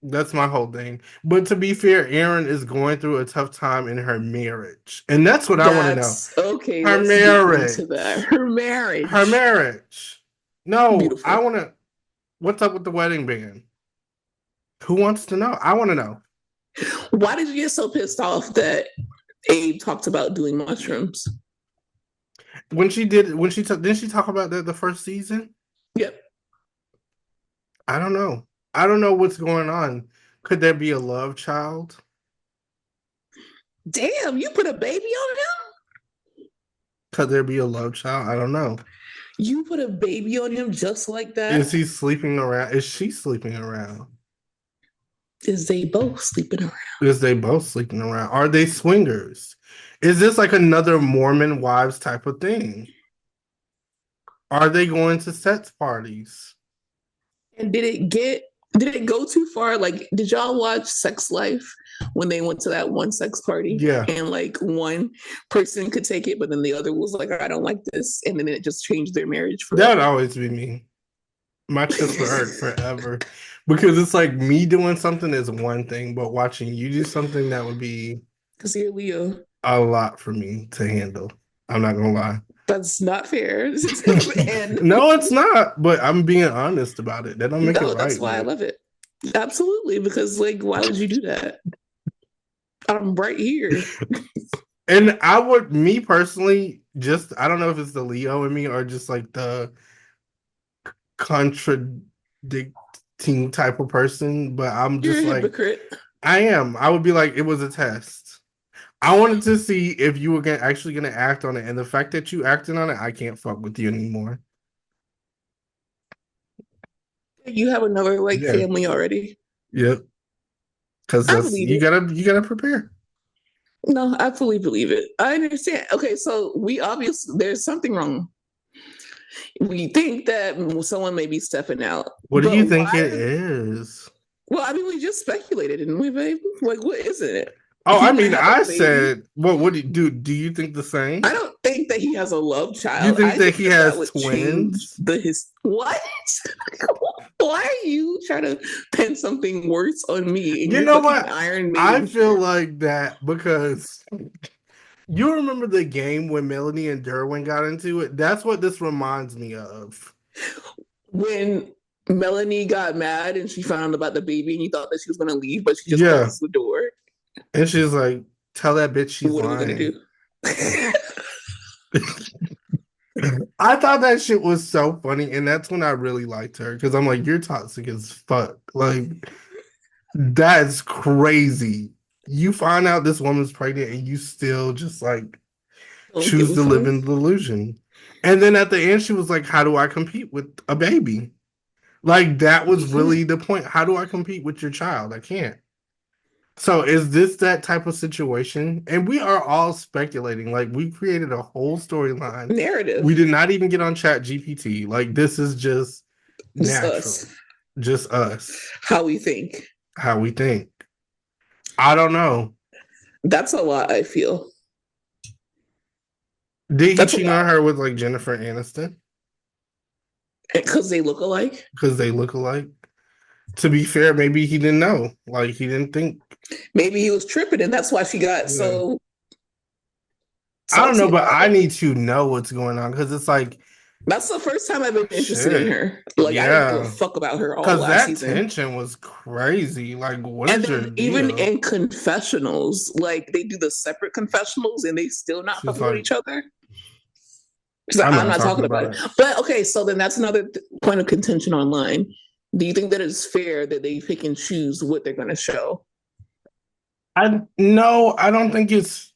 That's my whole thing. But to be fair, Erin is going through a tough time in her marriage. And that's what I want to know. That's okay. Her Let's get marriage. into that. Her Her marriage. marriage. No, I Beautiful. want to. What's up with the wedding band? Who wants to know? I want to know. Why did you get so pissed off that Abe talked about doing mushrooms? Didn't she talk about that the first season? Yep. I don't know. I don't know what's going on. Could there be a love child? Damn, you put a baby on him? Could there be a love child? I don't know. You put a baby on him just like that? Is he sleeping around? Is she sleeping around? Is they both sleeping around? Is they both sleeping around? Are they swingers? Is this like another Mormon wives type of thing? Are they going to sex parties? And did it go too far? Like, did y'all watch Sex Life when they went to that one sex party? Yeah. And like one person could take it, but then the other was like, I don't like this. And then it just changed their marriage forever. That would always be me. My chest would hurt forever. Because it's like me doing something is one thing, but watching you do something, that would be because you're Leo. A lot for me to handle. I'm not gonna lie. That's not fair. And no, it's not. But I'm being honest about it. That don't make it right. That's why I love it. Absolutely, because like, why would you do that? I'm right here. And I would, me personally, just I don't know if it's the Leo in me or just like the contradicting type of person, but I'm just You're a like hypocrite. I am. I would be like, it was a test. I wanted to see if you were actually going to act on it, and the fact that you acted on it, I can't fuck with you anymore. You have another family already. Yep. Because you gotta prepare. No, I fully believe it. I understand. Okay, so we obviously there's something wrong. We think that someone may be stepping out. What do you think it is? Well, I mean, we just speculated, didn't we, babe? Like, what is it? Oh, I mean, I said, well, what do you think the same? I don't think that he has a love child. You think that he has twins? What? Why are you trying to pin something worse on me? You know what? I feel like that because you remember the game when Melanie and Derwin got into it? That's what this reminds me of. When Melanie got mad and she found out about the baby and you thought that she was going to leave, but she just closed the door. And she's like, tell that bitch she's lying. What are we going to do? I thought that shit was so funny. And that's when I really liked her. Because I'm like, you're toxic as fuck. Like, that's crazy. You find out this woman's pregnant and you still just like choose to live in the delusion. And then at the end, she was like, how do I compete with a baby? Like, that was really the point. How do I compete with your child? I can't. So is this that type of situation? And we are all speculating. Like, we created a whole storyline. Narrative. We did not even get on ChatGPT. Like, this is just natural. Just us. How we think. I don't know. That's a lot, I feel. Did he cheat on her with like Jennifer Aniston? Because they look alike? To be fair, maybe he didn't know. Like, he didn't think. Maybe he was tripping and that's why she got so. I don't know, but I need to know what's going on because it's like. That's the first time I've been interested in her. Like, I didn't give a fuck about her all last season. Because that tension was crazy. Like, what and is your deal? Even in confessionals, like, they do the separate confessionals and they still not fucking with each other. Like, I'm not talking about it. But, okay, so then that's another point of contention online. Do you think that it's fair that they pick and choose what they're going to show? No, I don't think it's.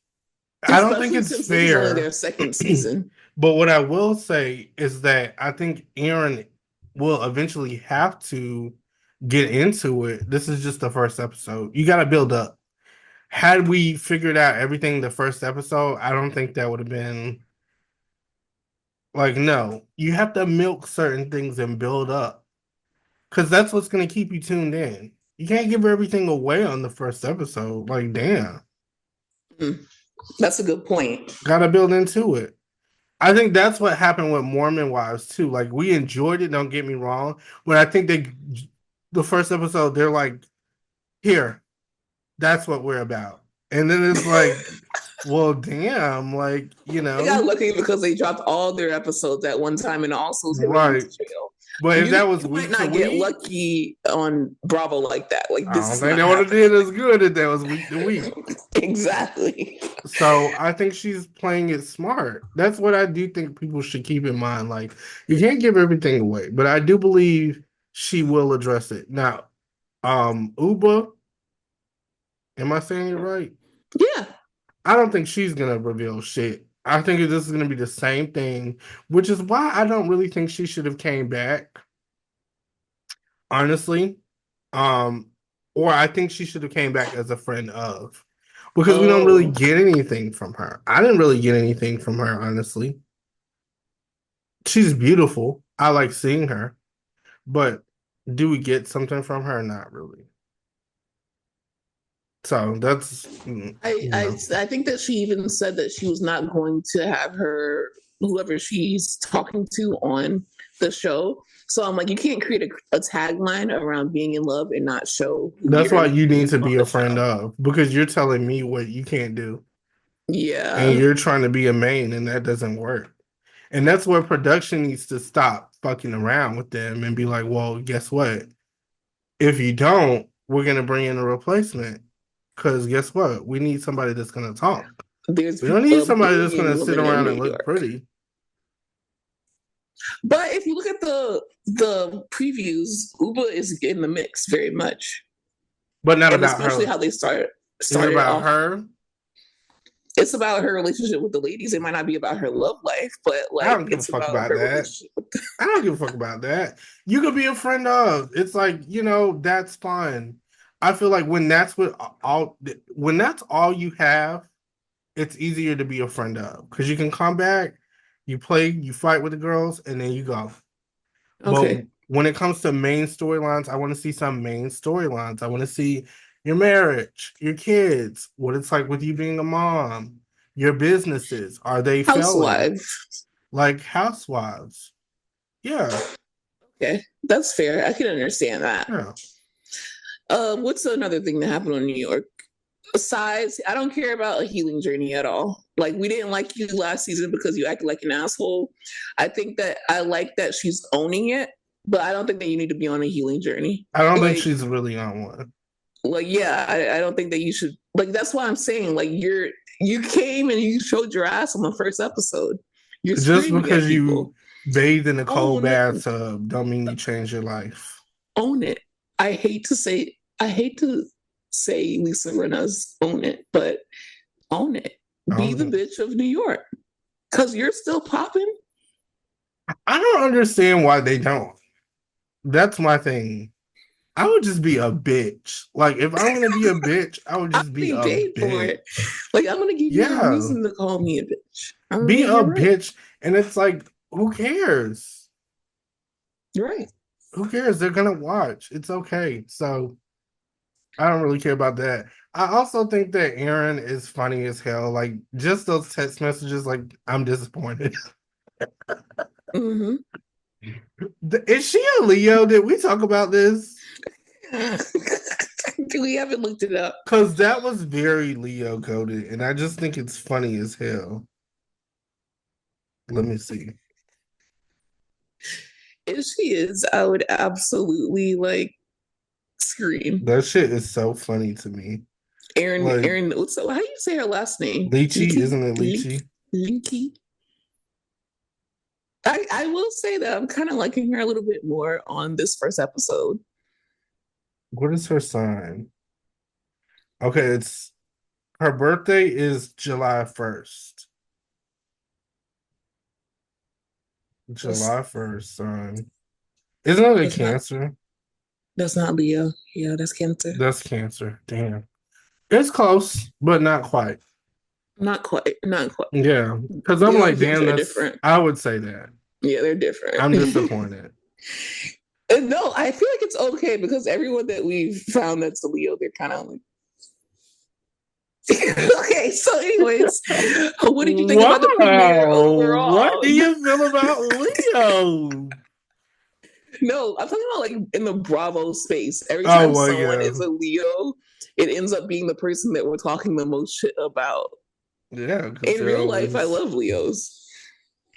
I don't think it's fair. It's only their second season. But what I will say is that I think Erin will eventually have to get into it. This is just the first episode. You got to build up. Had we figured out everything the first episode, I don't think that would have been like, no. You have to milk certain things and build up. Because that's what's going to keep you tuned in. You can't give everything away on the first episode. Like, damn. That's a good point. Got to build into it. I think that's what happened with Mormon Wives, too. Like, we enjoyed it, don't get me wrong. But I think the first episode, they're like, here, that's what we're about. And then it's like, well, damn, like, you They got know, lucky because they dropped all their episodes at one time and also him went right. to jail. But if that was You might week to not get week, lucky on Bravo like that. Like, I this don't is think not they would have happening. did as good if that was week to week. Exactly. So I think she's playing it smart. That's what I do think people should keep in mind. Like, you can't give everything away, but I do believe she will address it. Now, Uba, am I saying it right? Yeah. I don't think she's gonna reveal shit. I think this is gonna be the same thing, which is why I don't really think she should have came back. Honestly, um, or I think she should have came back as a friend of, because we don't really Oh, get anything from her. I didn't really get anything from her, honestly. She's beautiful. I like seeing her, but do we get something from her? Not really. So that's I, you I know. I think that she even said that she was not going to have her whoever she's talking to on the show. So I'm like, you can't create a tagline around being in love and not show who That's you're why going to you need be to on be a the friend show. of, because you're telling me what you can't do. And Yeah, you're trying to be a main, and that doesn't work. And that's where production needs to stop fucking around with them and be like, well, guess what? If you don't, we're gonna bring in a replacement. Because guess what? We need somebody that's gonna talk. there's We don't need a somebody that's billion gonna sit women in around New and look York. pretty. But if you look at the previews, Uba is in the mix very much, But not and about especially her. how they Is it started about off. her? It's about her relationship with the ladies. It might not be about her love life, but I like don't give a it's fuck about about her that. relationship. I don't give a fuck about that. You could be a friend of. It's like, that's fine. I feel like when that's all you have, it's easier to be a friend of, because you can come back, you fight with the girls, and then you go. But Okay. when it comes to main storylines, I want to see some main storylines. I want to see your marriage, your kids, what it's like with you being a mom, your businesses. Are they failing? Housewives. Like Housewives. Yeah, Okay, that's fair. I can understand that. yeah. What's another thing that happened in New York? Besides, I don't care about a healing journey at all. Like, we didn't like you last season because you acted like an asshole. I think that I like that she's owning it, but I don't think that you need to be on a healing journey. I don't think Like, she's really on one. yeah, I don't think that you should. Like, that's why I'm saying, like, you came and you showed your ass on the first episode. You're Just screaming at because you people. bathe in a cold Own it. bathtub don't mean you change your life. Own it. I hate to say Lisa Rinna's own it, but own it. Be Own the it. bitch of New York. Cause you're still popping. I don't understand why they don't. That's my thing. I would just be a bitch. Like, if I want to be a bitch, I would I'm just be being a paid for it. bitch. Like, I'm gonna give you a Yeah, reason to call me a bitch. I be mean, a you're right. bitch. And it's like, who cares? You're right. Who cares? They're gonna watch. It's okay. So I don't really care about that. I also think that Erin is funny as hell. Like, just those text messages, like, I'm disappointed. Mm-hmm. Is she a Leo? Did we talk about this? We haven't looked it up. Because that was very Leo coded, and I just think it's funny as hell. Let me see. If she is, I would absolutely like scream. That shit is so funny to me. Like, Erin, so how do you say her last name? Lychee, Linky? isn't it Lychee? Linky? I will say that I'm kind of liking her a little bit more on this first episode. What is her sign? Okay, it's her birthday is July 1st. That's, July 1st, sign. Isn't that a that's not Cancer? that's not Leo. Yeah, that's Cancer. That's Cancer. Damn. It's close, but not quite. Not quite. Not quite. Yeah. Because The I'm like, energies damn, are different. I would say that. Yeah, they're different. I'm disappointed. And no, I feel like it's okay because everyone that we've found that's a Leo, they're kind of like. Okay, so anyways, what did you think about the premiere Wow. What overall? do you feel about Leo? No, I'm talking about like in the Bravo space. Every Oh time well, someone yeah, is a Leo, it ends up being the person that we're talking the most shit about. yeah, because In they're real life, I always. love Leos.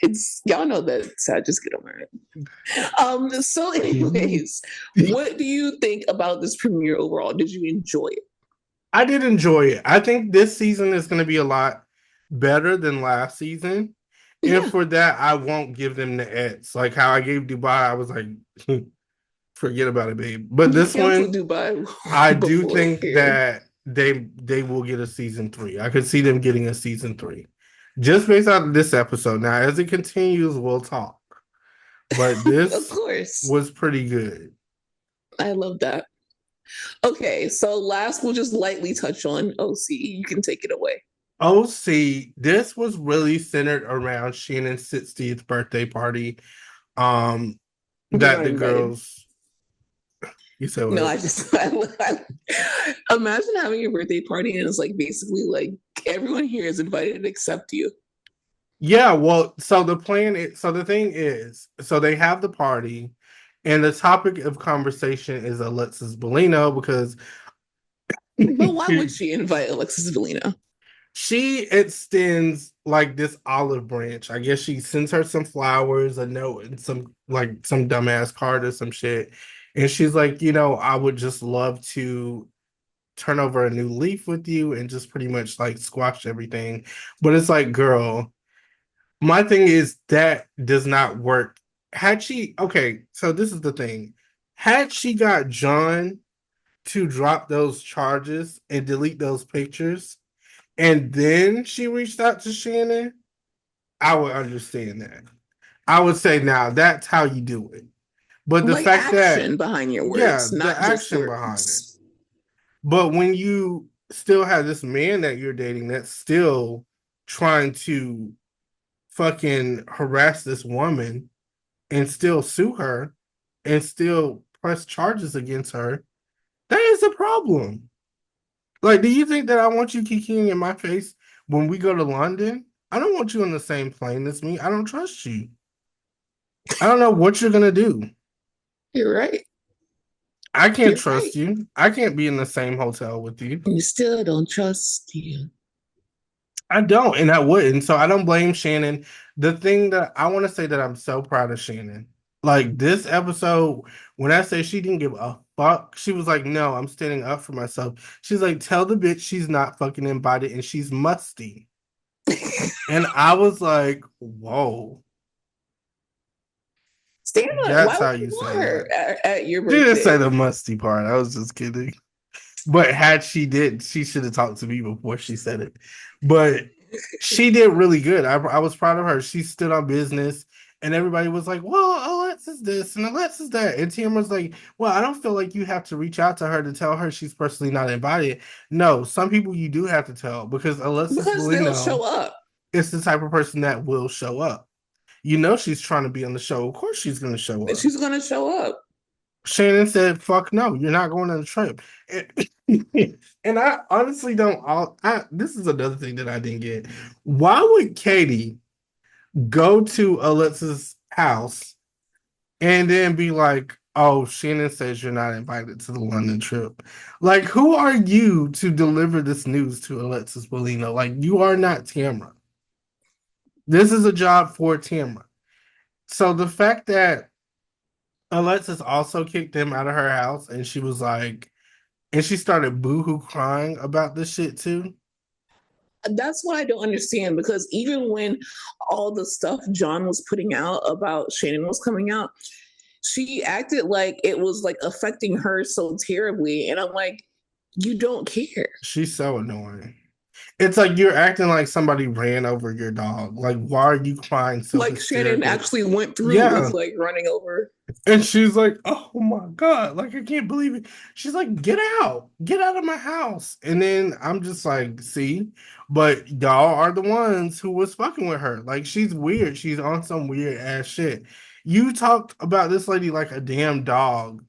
It's y'all know that, so I just get over it. So anyways, what do you think about this premiere overall? Did you enjoy it? I did enjoy it. I think this season is going to be a lot better than last season. And Yeah, for that, I won't give them the X. Like how I gave Dubai, I was like, forget about it, babe. But you this canceled one, Dubai I do think beforehand. that they will get a season 3. I could see them getting a season 3. Just based on this episode. Now, as it continues, we'll talk. But Of this course. was pretty good. I love that. Okay, so last we'll just lightly touch on OC. You can take it away. Oh, see, this was really centered around Shannon's 60th birthday party. Um, You're that not the invited. girls, you said No, what? imagine having a birthday party and it's like basically like everyone here is invited except you. Yeah, well, so the plan is, so the thing is, so they have the party, and the topic of conversation is Alexis Bellino because But why would she invite Alexis Valina? she extends like this olive branch. I guess she sends her some flowers, a note, and some dumbass card or some shit. And she's like, I would just love to turn over a new leaf with you and just pretty much like squash everything. But it's like, girl, my thing is that does not work. Okay, so this is the thing. Had she got John to drop those charges and delete those pictures, and then she reached out to Shannon, I would understand that. I would say, now that's how you do it. But the Like fact that, action behind your yeah, words, the not just action behind it. words. But when you still have this man that you're dating that's still trying to fucking harass this woman and still sue her and still press charges against her, that is a problem. Like, do you think that I want you kicking in my face when we go to London? I don't want you on the same plane as me. I don't trust you. I don't know what you're gonna do. You're right. I can't You're right. trust you. I can't be in the same hotel with you. You still don't trust you. I don't, and I wouldn't. So I don't blame Shannon. The thing that I want to say that I'm so proud of Shannon. Like this episode, when I say she didn't give a fuck, she was like, "No, I'm standing up for myself." She's like, "Tell the bitch she's not fucking invited and she's musty." And I was like, "Whoa, Stand on. that's Why would how you you want say her that." at your She didn't say birthday? the musty part. I was just kidding. But had she did, she should have talked to me before she said it. But she did really good. I was proud of her. She stood on business, and everybody was like, "Well, Alexis this and Alexis that," and Tim was like, "Well, I don't feel like you have to reach out to her to tell her she's personally not invited." No, some people you do have to tell because Alexis Because they'll Bellino show up. is the type of person that will show up. She's trying to be on the show. Of course, she's going to show up. She's gonna show up. Shannon said, "Fuck no, you're not going on the trip." And I honestly don't. This is another thing that I didn't get. Why would Katie go to Alexa's house and then be like, "Oh, Shannon says you're not invited to the London trip"? Like, who are you to deliver this news to Alexis Bellino? Like, you are not Tamra. This is a job for Tamra. So the fact that Alexis also kicked them out of her house and she was like, and she started boohoo crying about this shit too. That's what I don't understand because even when all the stuff John was putting out about Shannon was coming out, she acted like it was like affecting her so terribly. And I'm like, you don't care. She's so annoying. It's like you're acting like somebody ran over your dog. Like, why are you crying so Like Shannon hysterically? actually went through Yeah. with like running over. And she's like, "Oh my God, like I can't believe it." She's like, get out of my house. And then I'm just like, see, but y'all are the ones who was fucking with her. Like, she's weird. She's on some weird ass shit. You talked about this lady like a damn dog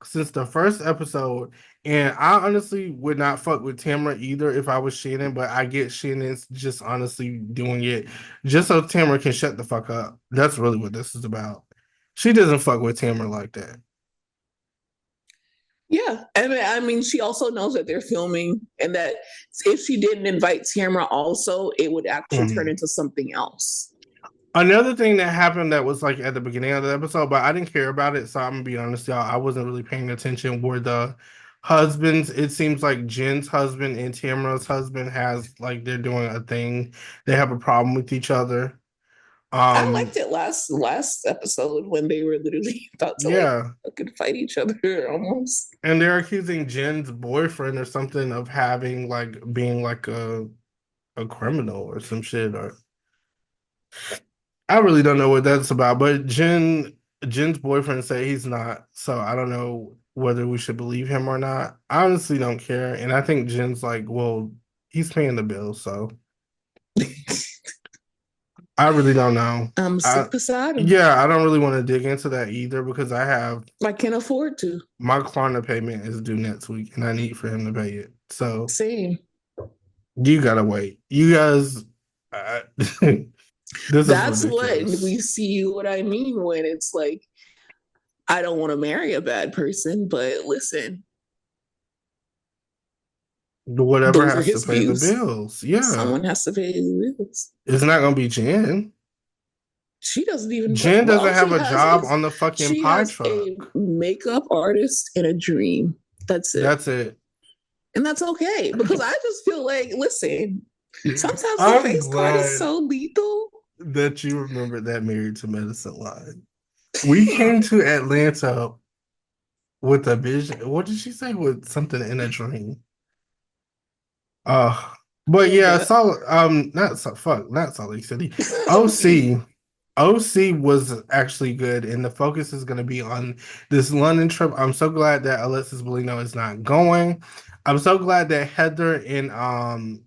since the first episode. And I honestly would not fuck with Tamara either if I was Shannon, but I get Shannon's just honestly doing it just so Tamara can shut the fuck up. That's really what this is about. She doesn't fuck with Tamara like that. Yeah, I mean, she also knows that they're filming, and that if she didn't invite Tamara, also, it would actually turn into something else. Another thing that happened that was like at the beginning of the episode, but I didn't care about it, so I'm gonna be honest, y'all. I wasn't really paying attention. Were the husbands? It seems like Jen's husband and Tamara's husband has like they're doing a thing. They have a problem with each other. I liked it last episode when they were literally about to like Yeah, fucking fight each other almost. and they're accusing Jen's boyfriend or something of having like being like a criminal or some shit. Or I really don't know what that's about. But Jen's boyfriend said he's not, so I don't know whether we should believe him or not. I honestly don't care, and I think Jen's like, well, he's paying the bill, so I really don't know. I'm sick beside him. Yeah, I don't really want to dig into that either because I can't afford to. my Klarna payment is due next week, and I need for him to pay it. So Same. you gotta wait. You guys, this That's is what ridiculous. we see what I mean when it's like, I don't want to marry a bad person, but listen, Whatever those are has to his pay the views. bills. Yeah. Someone has to pay the bills. It's not gonna be Jen. She doesn't even know. Jen Well, doesn't all have she a has job is on the fucking she pie has a truck. makeup artist and a dream. That's it. That's it. And that's okay. Because I just feel like, listen, sometimes the I'm face card is glad so lethal. that you remember that Married to Medicine line. We came to Atlanta with a vision. What did she say? With something in a dream. Uh but yeah, That. Salt not fuck, not Salt Lake City. OC. OC was actually good, and the focus is going to be on this London trip. I'm so glad that Alexis Bellino is not going. I'm so glad that Heather and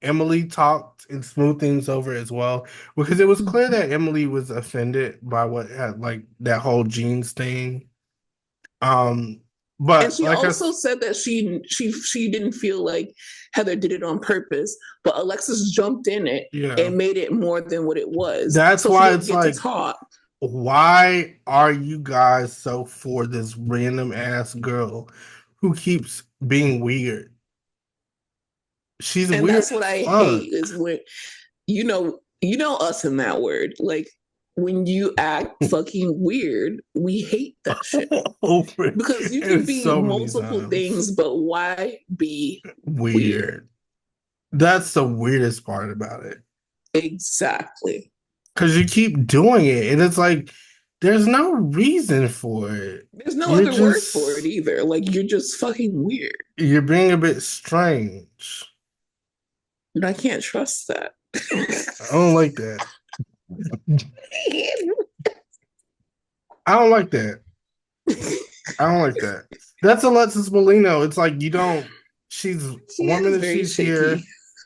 Emily talked and smoothed things over as well, because it was clear that Emily was offended by what had like that whole jeans thing. Um, And but she like I also said that she didn't feel like Heather did it on purpose, but Alexis jumped in it yeah, and made it more than what it was. that's So she why didn't it's get to like, talk. why are you guys so for this random ass girl who keeps being weird? She's And weird that's what as I fuck. hate is when you know us in that word. Like when you act fucking weird, we hate that shit. Over Because you can and be so many multiple times. things, but why be weird? Weird. That's the weirdest part about it. Exactly. Because you keep doing it, and it's like there's no reason for it. There's no You're other word for it just either. Like you're just fucking weird. you're being a bit strange. And I can't trust that. I don't like that. I don't like that. I don't like that. That's Alexis Molino. It's like you don't. She's She one is minute very she's shaky. here,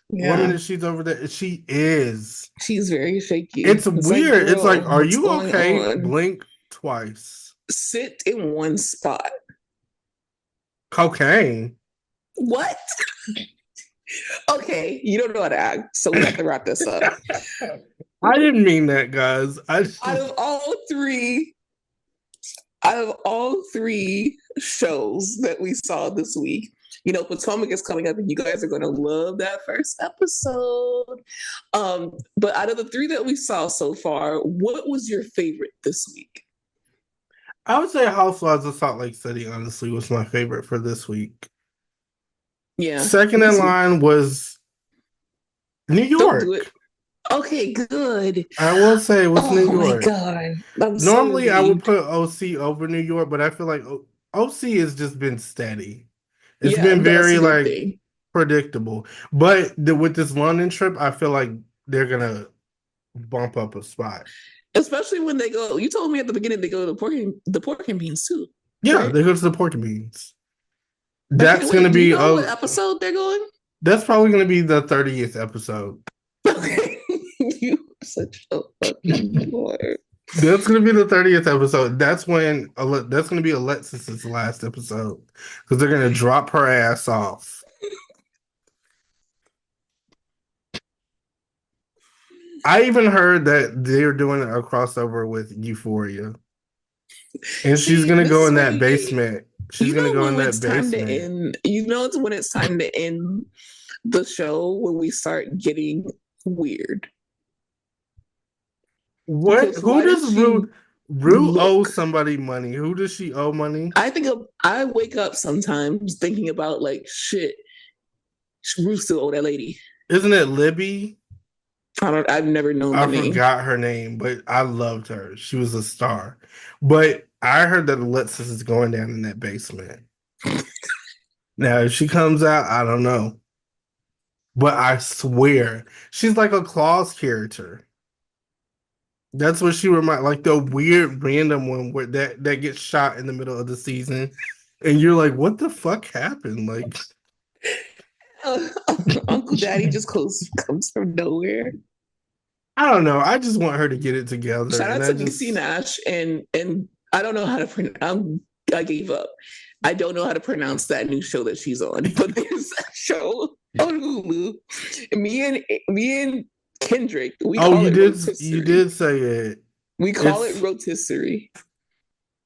one Yeah. minute she's over there. She is. She's very shaky. It's It's like, weird. It's like, girl, are what's you going okay? on? Blink twice. Sit in one spot. Cocaine. What? Okay, you don't know how to act, so we have to wrap this up. I didn't mean that, guys. Out of all three shows that we saw this week, Potomac is coming up, and you guys are going to love that first episode. But out of the three that we saw so far, what was your favorite this week? I would say Housewives of Salt Lake City, honestly, was my favorite for this week. Yeah. Second in line was New Don't do it. York. Okay, good. I will say it was New Oh my York. God. I'm so Normally, I would relieved. put OC over New York, but I feel like OC has just been steady. It's Yeah, been that's very a good like thing. predictable. But with this London trip, I feel like they're gonna bump up a spot. Especially when they go, you told me at the beginning they go to the pork and beans too. Yeah, Right? they go to the pork and beans. I can't That's wait. gonna Do you be know what episode they're going? that's probably gonna be the 30th episode. You such a fucking lord. That's gonna be the 30th episode. That's when that's gonna be Alexis's last episode because they're gonna drop her ass off. I even heard that they're doing a crossover with Euphoria. And she's gonna this go is in where that you basement. She's gonna go in when that it's time to basement. end. You know, it's when it's time to end the show when we start getting weird. What? Because Who why did does she Rue owe look? somebody money? Who does she owe money? I think I wake up sometimes thinking about like shit. Ruth still owe that lady. Isn't it Libby? I've never known the I name. forgot her name, but I loved her. She was a star. But I heard that Alexis is going down in that basement. Now, if she comes out, I don't know. But I swear, she's like a Claus character. That's what she reminds, like the weird random one where that gets shot in the middle of the season, and you're like, what the fuck happened? Like, Uncle Daddy just comes from nowhere. I don't know. I just want her to get it together. Shout And out I to Niecy just Nash and I don't know how to pronounce. I gave up. I don't know how to pronounce that new show that she's on, but there's a show on Hulu. Me and Kendrick. We call it rotisserie. You did say it. We call it rotisserie,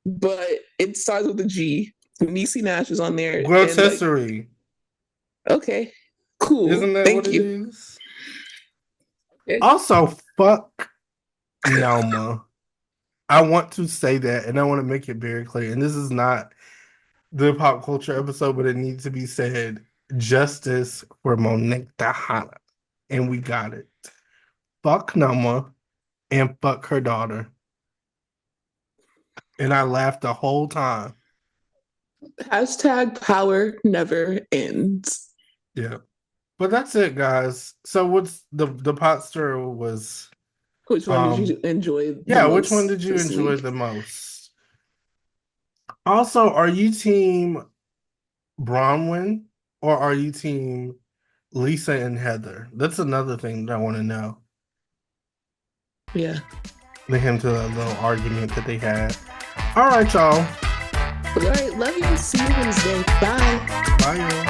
but it starts with a G. Niecy Nash is on there. Rotisserie. Okay, cool. Isn't that Thank what you. it is? Okay. Also, fuck Nelma. I want to say that, and I want to make it very clear. And this is not the pop culture episode, but it needs to be said. Justice for Monique Dahana. And we got it. Fuck Nelma and fuck her daughter. And I laughed the whole time. Hashtag power never ends. Yeah. But that's it, guys. So what's the pot stir was... Which one did you enjoy the yeah, most which one did you enjoy week? the most? Also, are you team Bronwyn or are you team Lisa and Heather? That's another thing that I want to know. Yeah. Link him to that little argument that they had. All right, y'all. All right, love you. See you Wednesday. Bye. Bye, y'all.